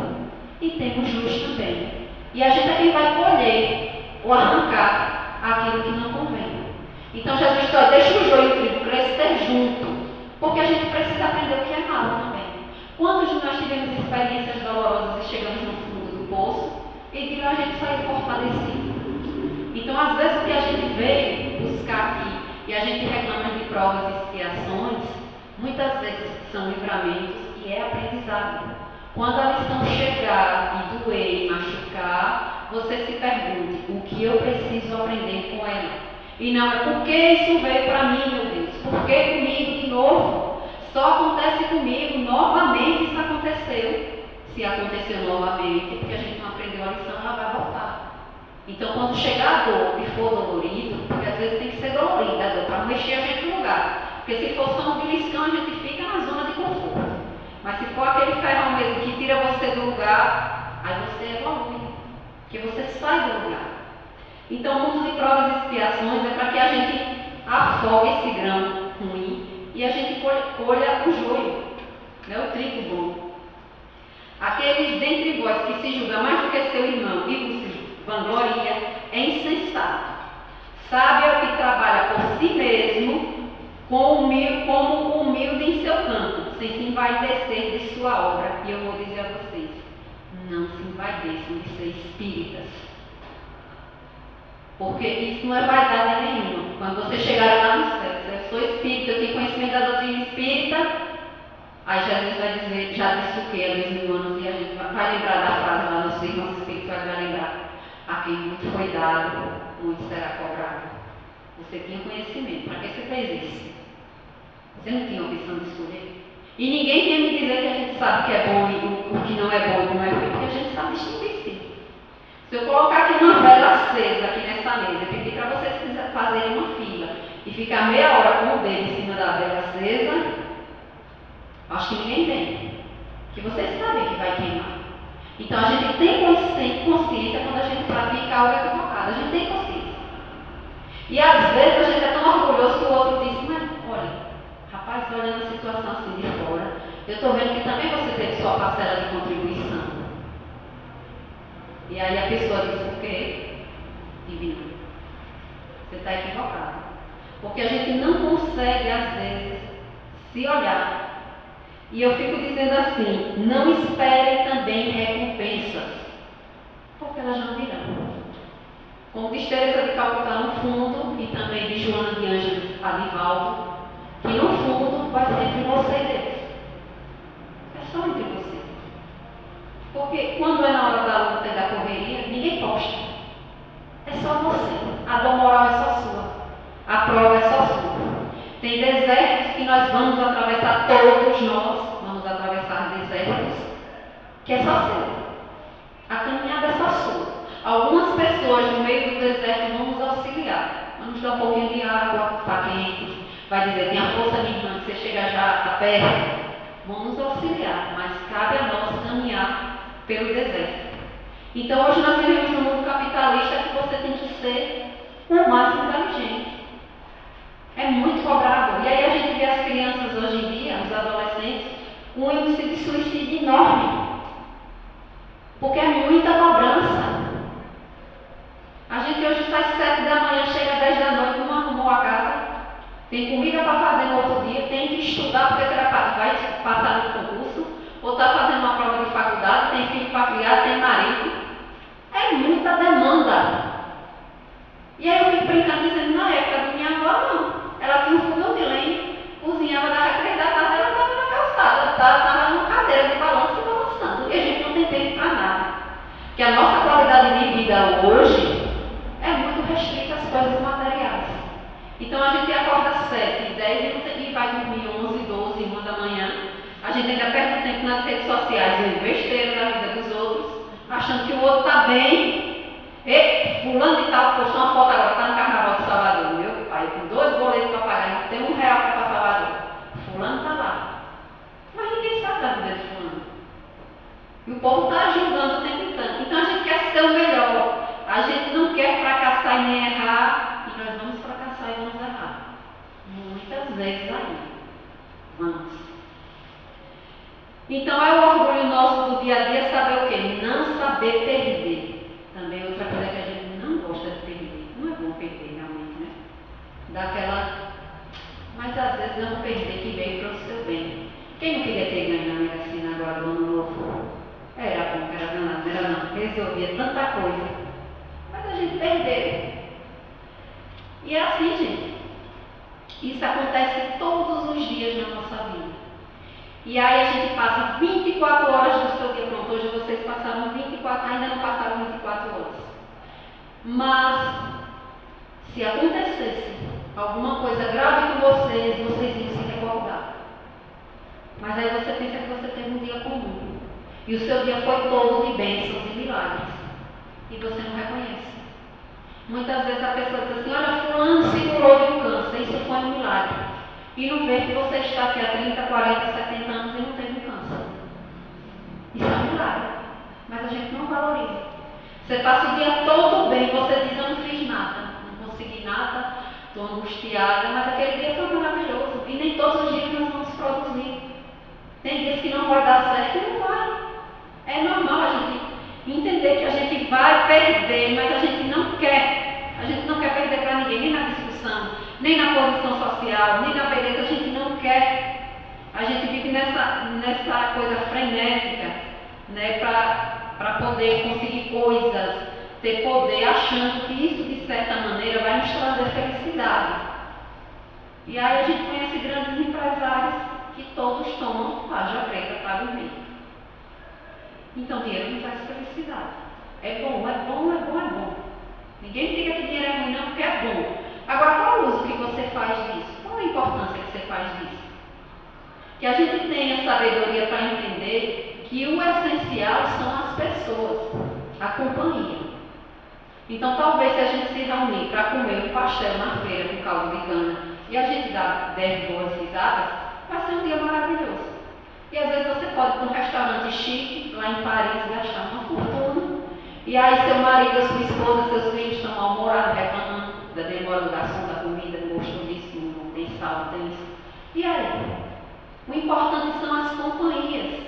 e temos luz também. E a gente é quem vai colher ou arrancar aquilo que não convém. Então Jesus diz, deixa o joio e o trigo crescer junto, porque a gente precisa aprender o que é mal também. Quantos de nós tivemos experiências dolorosas e chegamos no fundo do poço e de lá a gente saiu fortalecido? Então, às vezes, o que a gente veio buscar aqui e a gente reclama de provas e expiações, muitas vezes são livramentos e é aprendizado. Quando a lição chegar e doer e machucar, você se pergunte o que eu preciso aprender com ela. E não é por que isso veio para mim, meu Deus, por que comigo de novo? Só acontece comigo, novamente isso aconteceu. Se aconteceu novamente, porque a gente não aprendeu a lição, ela vai voltar. Então, quando chegar a dor e for dolorido, porque às vezes tem que ser dolorida a dor, para mexer a gente no lugar. Porque se for só um beliscão, a gente fica na zona de conforto. Mas se for aquele ferrão mesmo que tira você do lugar, aí você evolui, porque você sai do lugar. Então, o mundo de provas e expiações é para que a gente afogue esse grão ruim e a gente colha o joio, né, o trigo bom. Aqueles dentre vós que se julga mais do que seu irmão e vos vangloria é insensato. Sabe é o que trabalha por si mesmo, como humilde em seu campo, sem se envaidecer de sua obra. E eu vou dizer a vocês, não se envaideçam de ser espíritas. Porque isso não é vaidade nenhuma. Quando você chegar lá no céu, eu sou espírita, eu tenho conhecimento da doutrina espírita, aí Jesus vai dizer, já disse o que há 2000 anos, e a gente vai lembrar da frase lá nos irmãos espirituais, vai lembrar, a quem muito foi dado, muito será cobrado. Você tinha conhecimento, para que você fez isso? Você não tinha opção de escolher? E ninguém vinha me dizer que a gente sabe o que é bom e o que não é bom e o que não é ruim, porque a gente sabe distinguir sim. Se eu colocar aqui uma vela acesa aqui nessa mesa e pedir para vocês fazerem uma fila e ficar meia hora com o dedo em cima da vela acesa, acho que ninguém tem. Porque vocês sabem que vai queimar. Então a gente tem consciência quando a gente pratica algo equivocado. A gente tem consciência. E às vezes a gente é tão orgulhoso que o outro diz, mas olha, rapaz, olhando a situação assim de fora, eu estou vendo que também você teve sua parcela de contribuição. E aí a pessoa diz, por quê? Divino. Você está equivocado. Porque a gente não consegue, às vezes, se olhar. E eu fico dizendo assim, não esperem também recompensas, porque elas não virão. Como diz Teresa de Calcutá no fundo, e também de Joana de Ângeles Adivaldo, que no fundo vai ser entre você e Deus. É só entre você. Porque quando é na hora da luta e da correria, ninguém posta. É só você. A dor moral é só sua. A prova é só sua. Tem desertos que nós vamos atravessar, todos nós vamos atravessar desertos, que é só seu. A caminhada é só sua. Algumas pessoas no meio do deserto vão nos auxiliar. Vamos dar um pouquinho de água, está quente. Vai dizer, tem a força minha irmã, que você chega já, está perto. Vão nos auxiliar, mas cabe a nós caminhar pelo deserto. Então hoje nós vivemos num mundo capitalista que você tem que ser o mais inteligente. É muito cobrado. E aí a gente vê as crianças hoje em dia, os adolescentes, com um índice de suicídio enorme. Porque é muita cobrança. A gente hoje sai 7 da manhã, chega 10 da noite, não arrumou a casa, tem comida para fazer no outro dia, tem que estudar porque você vai passar no concurso, ou está fazendo uma prova de faculdade, tem filho para criar, tem marido. É muita demanda. E aí eu fico brincando dizendo, na época da minha avó, não. Ela tinha um fogão de lenha, cozinhava das 3 da tarde, ela estava na calçada, estava numa cadeira de balanço e balançando. E a gente não tem tempo para nada. Porque a nossa qualidade de vida hoje é muito restrita às coisas materiais. Então a gente acorda às 7, 10 e vai dormir 11, 12, 1 da manhã. A gente ainda perde tempo nas redes sociais, vendo besteira da vida dos outros, achando que o outro está bem. E fulano de tal postou uma foto agora, está no Carnaval de Salvador. Meu pai, com 2 boletos para pagar, não tem R$1 para Salvador. Fulano está lá. Mas ninguém sabe da vida de fulano. E o povo está ajudando o tempo inteiro. Então a gente quer ser o melhor. A gente não quer fracassar e nem errar. E nós vamos fracassar e vamos errar. Muitas vezes aí. Vamos. Então é o orgulho nosso do dia a dia saber o quê? Não saber perder. Também outra coisa que a gente não gosta de perder. Não é bom perder realmente, né? Daquela. Mas às vezes é um perder que veio para o seu bem. Quem não queria ter ganho na Mega Sena agora do ano novo? Era bom, era danado, era não. Resolvia tanta coisa. Mas a gente perdeu. E é assim, gente. Isso acontece todos os dias na nossa vida. E aí a gente passa 24 horas do seu dia. Pronto, hoje vocês passaram 24, ainda não passaram 24 horas. Mas, se acontecesse alguma coisa grave com vocês iam se recordar. Mas aí você pensa que você teve um dia comum. E o seu dia foi todo de bênçãos e milagres. E você não reconhece. Muitas vezes a pessoa diz assim, olha, fulano se curou de um câncer, isso foi um milagre. E não vê que você está aqui há 30, 40, 70 anos e não teve um câncer. Isso é um milagre. Mas a gente não valoriza. Você passa o dia todo bem, você diz, eu não fiz nada, não consegui nada, estou angustiada, mas aquele dia foi maravilhoso. E nem todos os dias nós vamos produzir. Tem dias que não vai dar certo e não vai. É normal a gente entender que a gente vai perder, mas a gente não quer. A gente não quer perder para ninguém, nem na discussão, nem na posição social, nem na beleza, a gente não quer. A gente vive nessa coisa frenética, né, para poder conseguir coisas, ter poder, achando que isso, de certa maneira, vai nos trazer felicidade. E aí a gente conhece grandes empresários que todos tomam tarja preta para dormir. Então, dinheiro não traz felicidade. É bom, é bom, é bom, é bom. Ninguém diga que dinheiro é ruim, não, porque é bom. Agora, qual o uso que você faz disso? Qual a importância que você faz disso? Que a gente tenha sabedoria para entender que o essencial são as pessoas, a companhia. Então, talvez se a gente se reunir para comer um pastel na feira com caldo de cana e a gente dar 10 boas risadas, vai ser um dia maravilhoso. E às vezes você pode ir para um restaurante chique, lá em Paris, gastar uma fortuna. E aí seu marido, sua esposa, seus filhos estão mal-humorados, reclamando da demora do garçom, da comida, não gostou disso, não tem sal, não tem isso. E aí? O importante são as companhias.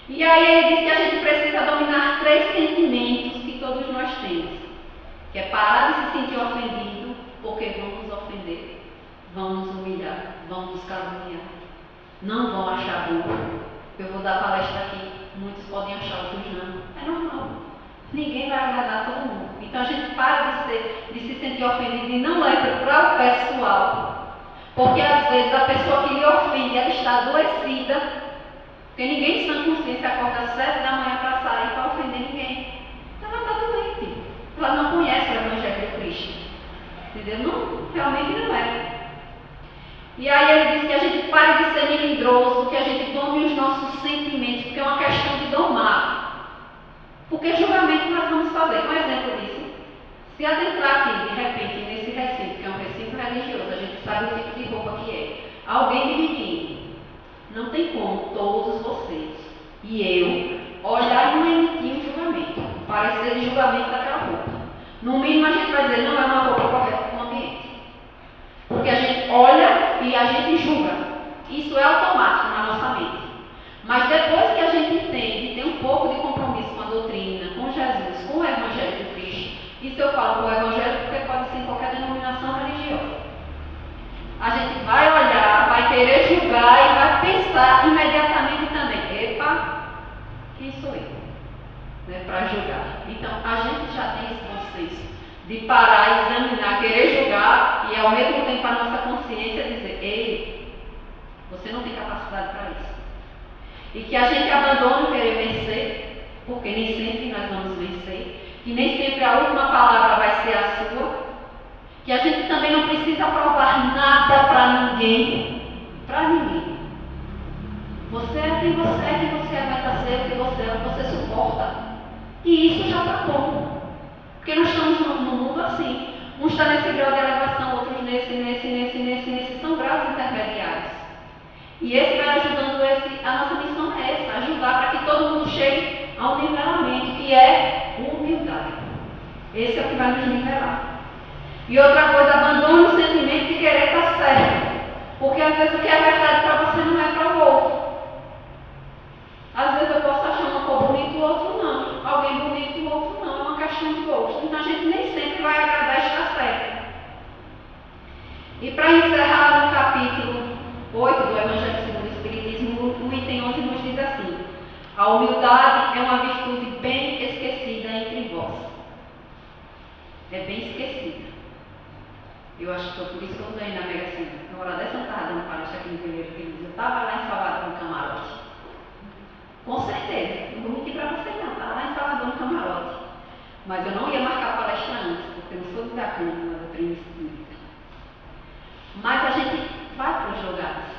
E aí ele diz que a gente precisa dominar 3 sentimentos que todos nós temos. Que é parar de se sentir ofendido, porque vão nos ofender, vão nos humilhar, vão nos caluniar. Não vão achar bom. Eu vou dar palestra aqui, muitos podem achar, outros não. É normal. Ninguém vai agradar todo mundo. Então a gente para de se sentir ofendido e não leva para o pessoal. Porque às vezes a pessoa que lhe ofende, ela está adoecida. Porque ninguém em sã consciência acorda às 7 da manhã para sair para ofender ninguém. Então ela está doente. Ela não conhece o Evangelho de Cristo. Entendeu? Não, realmente não é. E aí ele diz que a gente pare de ser melindroso, que a gente dome os nossos sentimentos, porque é uma questão de domar. Porque julgamento nós vamos fazer. Um exemplo disso. Se adentrar aqui, de repente, nesse recinto, que é um recinto religioso, a gente sabe o tipo de roupa que é. Alguém de biquíni. Não tem como todos vocês e eu olhar e não emitir um julgamento. Parecer de julgamento daquela roupa. No mínimo a gente vai dizer, não é uma roupa correta para o ambiente. Porque a gente olha e a gente julga. Isso é automático na nossa mente. Mas depois que a gente entende, tem um pouco de compromisso com a doutrina, com Jesus, com o Evangelho de Cristo. Isso eu falo com o Evangelho porque pode ser em qualquer denominação religiosa. A gente vai olhar, vai querer julgar e vai pensar imediatamente também. Epa, quem sou eu? Né, para julgar. Então a gente já tem esse bom senso de parar, examinar, querer julgar e ao mesmo tempo a nossa consciência dizer, ei, você não tem capacidade para isso. E que a gente abandone o querer vencer, porque nem sempre nós vamos vencer, que nem sempre a última palavra vai ser a sua, que a gente também não precisa provar nada para ninguém, Você é quem você aguenta ser, o que você suporta. E isso já está bom. Porque nós estamos num mundo assim. Uns estão nesse grau de elevação, outros nesse. São graus intermediários. E esse vai ajudando, a nossa missão é essa, ajudar para que todo mundo chegue ao nivelamento, que é humildade. Esse é o que vai nos nivelar. E outra coisa, abandone o sentimento de querer estar certo. Porque às vezes o que é verdade para você não é para o outro. Às vezes eu posso achar uma cor bonita, o outro não. Alguém bonito, o outro não. É uma questão de gosto. Então a gente nem sempre vai agradar e estar certo. E para encerrar no capítulo 8 do Evangelho segundo o Espiritismo, o item 11 nos diz assim: a humildade é uma virtude bem esquecida entre vós. É bem esquecida. Eu acho que foi por isso que eu ganhei na Mega Sena. Na hora dessa eu estava dando palestra aqui no Veleiro, que ele diz, eu estava lá em Salvador no camarote. Com certeza, não vou mentir para vocês não, estava lá em Salvador no camarote. Mas eu não ia marcar palestra antes, porque eu não sou da cama na doutrina espírita. Mas a gente vai para os lugares.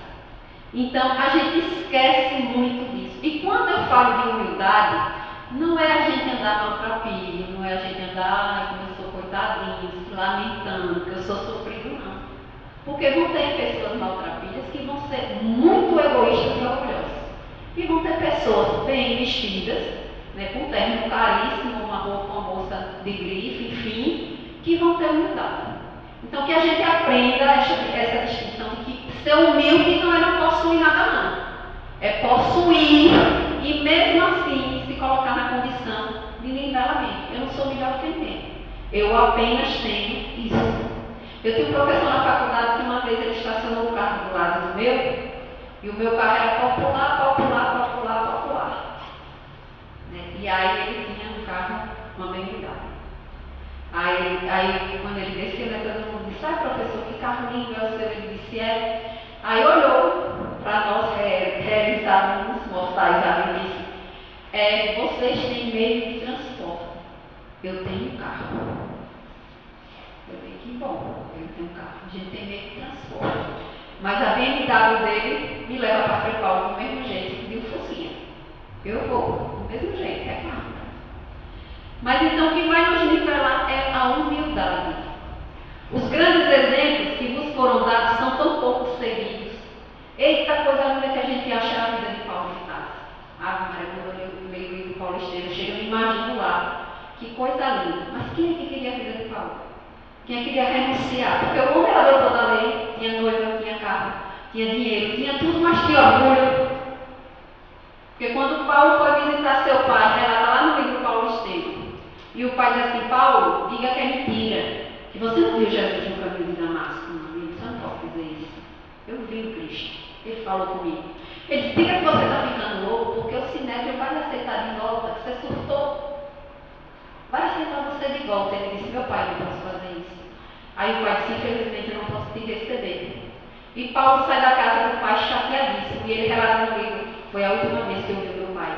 Então a gente esquece muito disso. E quando eu falo de humildade, não é a gente andar maltrapilho, não é a gente andar, como eu sou coitadinho, se lamentando, que eu sou sofrido, não. Porque vão ter pessoas maltrapilhas que vão ser muito egoístas e orgulhosas. E vão ter pessoas bem vestidas, né, com um terno caríssimo, uma roupa, uma bolsa de grife, enfim, que vão ter humildade. Então que a gente aprenda essa distinção de que ser humilde não é não possuir nada não. É possuir e mesmo assim se colocar na condição de nivelamento. Eu não sou melhor que ninguém. Eu apenas tenho isso. Eu tinha um professor na faculdade que uma vez ele estacionou o carro do lado do meu, e o meu carro era popular. Né? E aí ele tinha no carro uma BMW. Aí quando ele desceu, né, todo mundo disse, professor, que carro lindo é o seu? Ele disse, é. Aí olhou para nós realizarmos mortais ali e disse, vocês têm meio de transporte. Eu tenho carro. Eu digo, que bom, eu tenho carro. A gente tem meio de transporte. Mas a BMW dele me leva para Frei Paulo do mesmo jeito que de um focinha. Eu vou, do mesmo jeito, é claro. Mas então o que vai nos nivelar é a humildade. Os grandes exemplos que nos foram dados são tão pouco seguidos. Eita coisa linda que a gente acha a vida de Paulo de Tarso. Ave Maria, quando eu leio o livro de Paulo Estevam, chega, eu me imagino lá. Que coisa linda. Mas quem é que queria a vida de Paulo? Quem é que queria renunciar? Porque o homem era doutor da lei, tinha noiva, tinha carro, tinha dinheiro, tinha tudo, mas tinha orgulho. Porque quando Paulo foi visitar seu pai, relata lá no livro Paulo Estevam, e o pai diz assim, Paulo, diga que é mentira, que você não viu Jesus no caminho de Damasco. Não, você não pode dizer isso. Eu vi o Cristo. Ele falou comigo. Ele disse, diga que você está ficando louco, porque o Sinédrio vai lhe aceitar de volta, que você surtou. Vai aceitar você de volta. Ele disse, meu pai, não posso fazer isso. Aí o pai disse, infelizmente eu não posso te receber. E Paulo sai da casa do pai chateadíssimo, e ele relata no livro, foi a última vez que eu vi meu pai.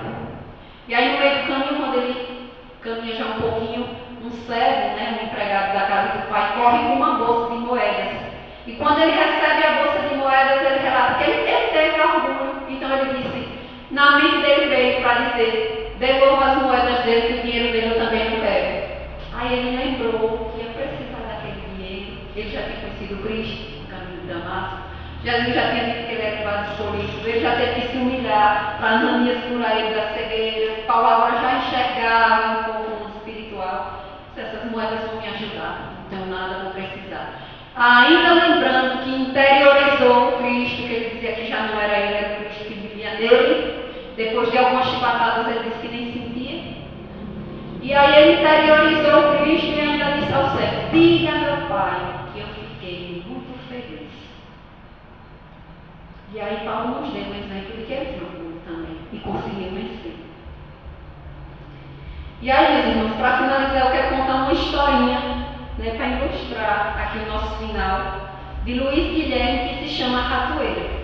E aí no meio do caminho, quando ele caminha já um pouquinho, um servo, né, um empregado da casa do pai, corre com uma bolsa de moedas. E quando ele recebe a bolsa de moedas, ele relata que ele teve orgulho. Então ele disse, na mente dele veio para dizer, devolva as moedas dele, que o dinheiro dele eu também não quero. Aí ele lembrou que ia precisar daquele dinheiro. Ele já tinha conhecido Cristo no caminho de Damasco. Jesus já tinha dito que ele era o vaso escolhido. Ele já teve que se humilhar para Ananias curar ele da cegueira. Paulo agora já enxergava um pouco no espiritual. Se essas moedas vão me ajudar, então nada vou precisar. Ainda lembrando que interiorizou o Cristo, que ele dizia que já não era ele, era o Cristo que vivia nele. Depois de algumas chibatadas, ele disse que nem sentia. E aí ele interiorizou o Cristo e ainda disse ao céu, diga a meu Pai que eu fiquei muito feliz. E aí Paulo nos deu um exemplo de que ele tinha orgulho também e conseguiu vencer. E aí, meus irmãos, para finalizar, eu quero contar uma historinha, né, para ilustrar aqui o nosso final, de Luiz Guilherme, que se chama Ratoeira.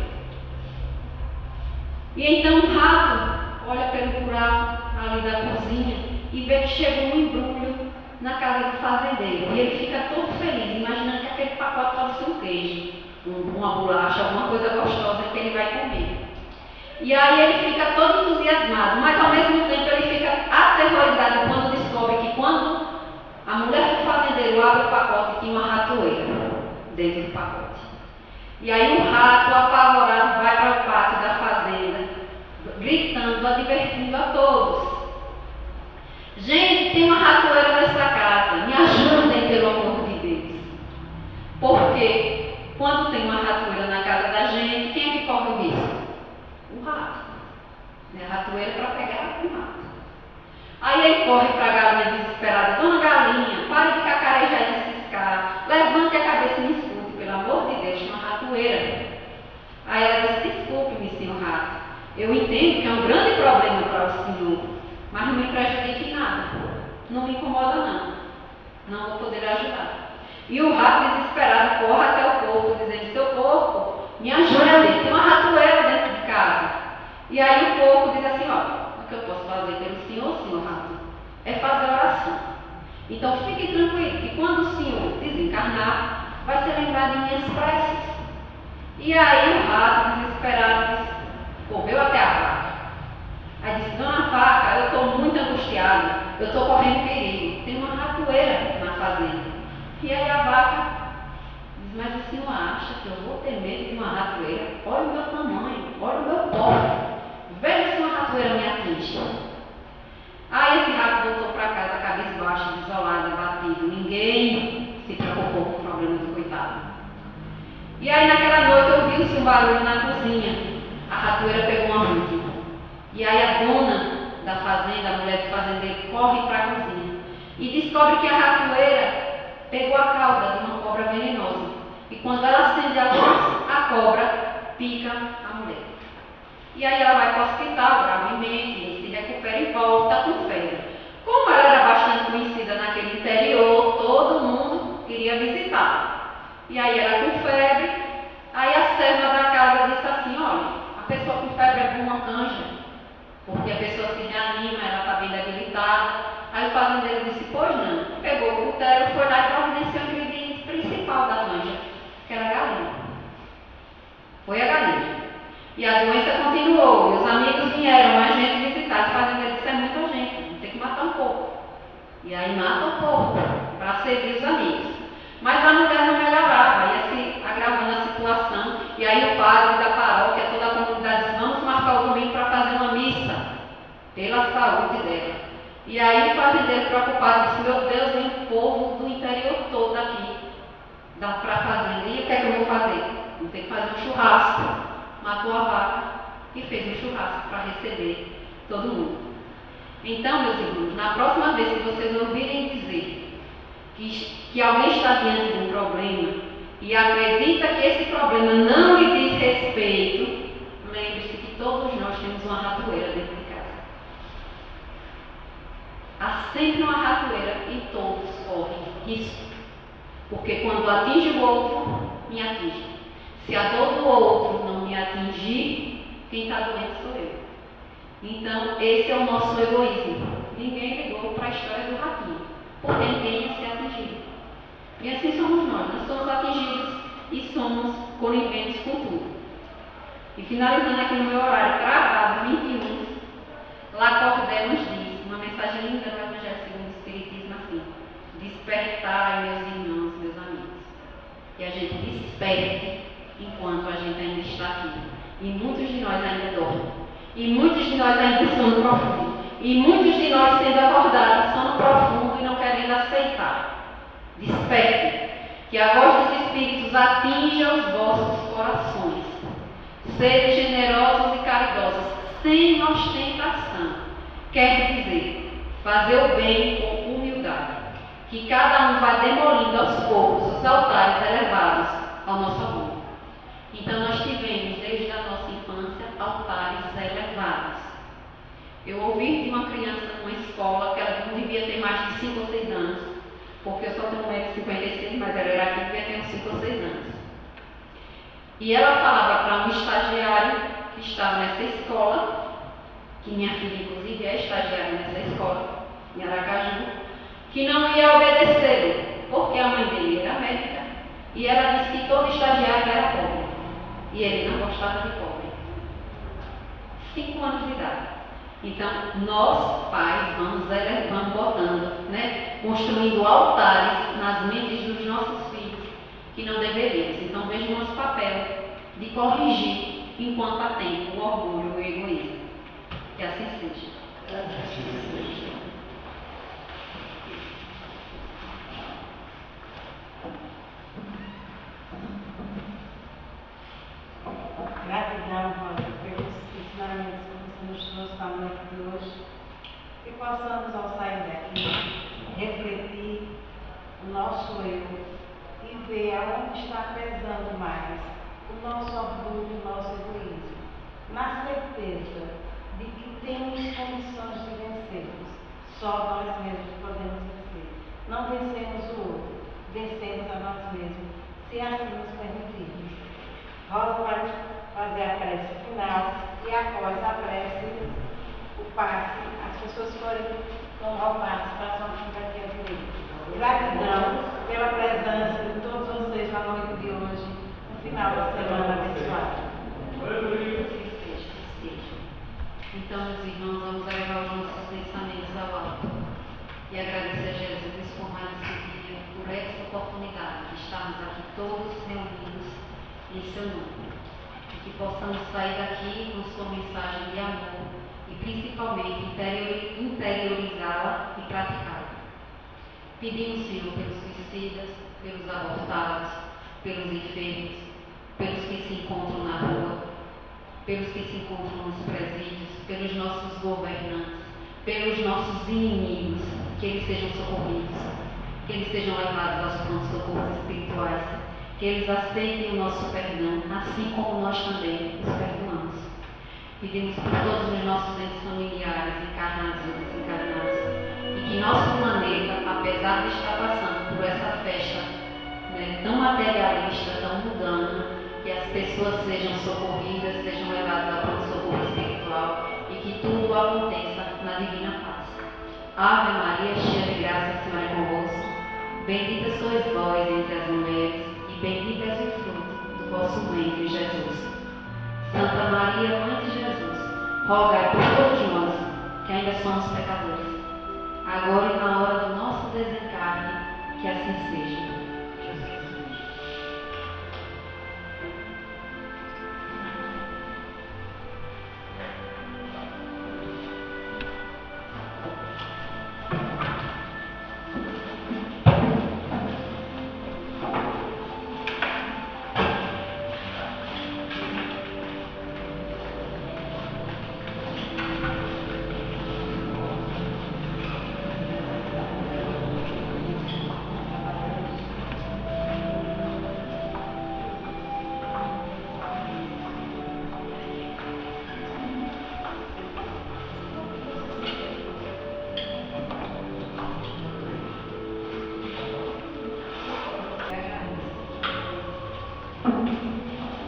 E então o rato olha pelo buraco ali da cozinha e vê que chegou um embrulho na casa do fazendeiro. E ele fica todo feliz, imaginando que aquele pacote pode ser um queijo, uma bolacha, alguma coisa gostosa que ele vai comer. E aí ele fica todo entusiasmado, mas ao mesmo tempo ele fica aterrorizado quando descobre que quando a mulher do fazendeiro abre o pacote, tinha uma ratoeira dentro do pacote. E aí um rato apavorado vai para o pátio da fazenda, gritando, advertindo a todos. Gente, tem uma ratoeira nessa casa, me ajudem pelo amor de Deus. Porque quando tem uma ratoeira na casa da gente, quem é que corre o risco? O rato. A ratoeira é para pegar o rato. Aí ele corre para a galinha desesperada: Dona Galinha, pare de cacarejar e de ciscar, levante a cabeça e me escute, pelo amor de Deus, tem uma ratoeira. Aí ela disse: desculpe-me, senhor rato, eu entendo que é um grande problema para o senhor, mas não me prejudique em nada, não me incomoda não vou poder ajudar. E o rato desesperado corre até o porco, dizendo: seu porco, me ajude, tem uma ratoeira dentro de casa. E aí o porco diz assim: ó, o que eu posso fazer pelo senhor rato, é fazer oração. Então fique tranquilo, que quando o senhor desencarnar, vai ser lembrado em minhas preces. E aí o rato, desesperado, correu até a vaca. Aí disse: dona vaca, eu estou muito angustiado, eu estou correndo perigo, tem uma ratoeira na fazenda. E aí a vaca diz: mas o senhor acha que eu vou ter medo de uma ratoeira? Olha o meu tamanho, olha o meu porte, veja se uma ratoeira me atinge. Aí esse rato voltou para casa, cabisbaixo, desolado, abatido. Ninguém se preocupou com o problema do coitado. E aí naquela noite ouviu-se um barulho na cozinha. A ratoeira pegou uma última. E aí a dona da fazenda, a mulher do fazendeiro, corre para a cozinha e descobre que a ratoeira pegou a cauda de uma cobra venenosa. E quando ela acende a luz, a cobra pica a mulher. E aí ela vai para o hospital gravemente, se recupera e volta com febre. Como ela era bastante conhecida naquele interior, todo mundo queria visitar. E aí ela com febre, aí a serva da casa disse assim: olha, a pessoa com febre é como uma canja, porque a pessoa se reanima, ela está bem debilitada. Aí o fazendeiro disse: pois não. Pegou o cutelo, foi lá e providenciou o ingrediente principal da canja, que era a galinha. Foi a galinha. E a doença continuou, e os amigos vieram, mais gente visitar. O fazendeiro disse: é muita gente, tem que matar um pouco. E aí mata um pouco, para servir os amigos. Mas a mulher não melhorava, ia se agravando a situação. E aí o padre da paróquia, toda a comunidade disse: vamos marcar o domingo para fazer uma missa, pela saúde dela. E aí o fazendeiro preocupado disse: meu Deus, vem o povo do interior todo aqui para a fazenda. E o que é que eu vou fazer? Vou ter que fazer um churrasco. Matou a vaca e fez um churrasco para receber todo mundo. Então, meus irmãos, na próxima vez que vocês ouvirem dizer que alguém está diante de um problema e acredita que esse problema não lhe diz respeito, lembre-se que todos nós temos uma ratoeira dentro de casa. Há sempre uma ratoeira e todos correm risco. Porque quando atinge o outro, me atinge. Se a dor do outro não me atingir, quem está doente sou eu. Então, esse é o nosso egoísmo. Ninguém ligou para a história do ratinho, porque ninguém ia ser atingido. E assim somos nós somos atingidos e somos coniventes com tudo. E finalizando aqui no meu horário gravado, 21, Lacordaire nos diz, uma mensagem linda do Evangelho segundo o Espiritismo assim: despertai, meus irmãos, meus amigos. Que a gente desperte enquanto a gente ainda está aqui. E muitos de nós ainda dormem. E muitos de nós ainda em sono profundo. E muitos de nós sendo acordados em sono profundo e não querendo aceitar. Desperte. Que a voz dos Espíritos atinja os vossos corações. Sede generosos e caridosos, sem ostentação. Quer dizer, fazer o bem com humildade. Que cada um vá demolindo aos poucos os altares elevados ao nosso amor. Então nós tivemos, desde a nossa infância, altares elevados. Eu ouvi de uma criança numa escola que ela não devia ter mais de 5 ou 6 anos, porque eu só tenho 1,56 m, mas ela era aqui, devia ter uns 5 ou 6 anos. E ela falava para um estagiário que estava nessa escola, que minha filha inclusive é estagiária nessa escola, em Aracaju, que não ia obedecê-lo, porque a mãe dele era médica, e ela disse que todo estagiário era pobre. E ele não gostava de pobre. 5 anos de idade. Então, nós, pais, vamos botando, né, construindo altares nas mentes dos nossos filhos, que não deveríamos. Então, veja o nosso papel de corrigir, enquanto há tempo, o orgulho e o egoísmo. Que assim seja. Gratidão, Rosa, pelos ensinamentos que você nos trouxe na noite de hoje. Que possamos, ao sair daqui, refletir o nosso eu e ver aonde está pesando mais o nosso orgulho e o nosso egoísmo. Na certeza de que temos condições de vencermos. Só nós mesmos podemos vencer. Não vencemos o outro, vencemos a nós mesmos, se assim nos permitirmos. Rosa vai fazer a prece final e após a prece, o passe, as pessoas forem tomar o passe, façam daqui a direito. Gratidão pela presença de todos vocês na noite de hoje, no final da semana abençoada. Então, meus irmãos, vamos elevar os nossos pensamentos ao alto e agradecer a Jesus por mais esse dia, por essa oportunidade de estarmos aqui todos reunidos em seu nome. E que possamos sair daqui com sua mensagem de amor e principalmente interiorizá-la e praticá-la. Pedimos, Senhor, pelos suicidas, pelos abortados, pelos enfermos, pelos que se encontram na rua, pelos que se encontram nos presídios, pelos nossos governantes, pelos nossos inimigos, que eles sejam socorridos, que eles sejam levados aos pronto-socorros espirituais, que eles aceitem o nosso perdão, assim como nós também os perdoamos. Pedimos por todos os nossos entes familiares, encarnados ou desencarnados, e que nosso planeta, apesar de estar passando por essa festa, né, tão materialista, tão mundana, que as pessoas sejam socorridas, sejam levadas ao pronto-socorro espiritual e que tudo aconteça na divina paz. Ave Maria, cheia de graça, o Senhor é convosco. Bendita sois vós entre as mulheres e bendito é o fruto do vosso ventre, Jesus. Santa Maria, Mãe de Jesus, rogai por todos nós, que ainda somos pecadores, agora e na hora do nosso desencarne, que assim seja.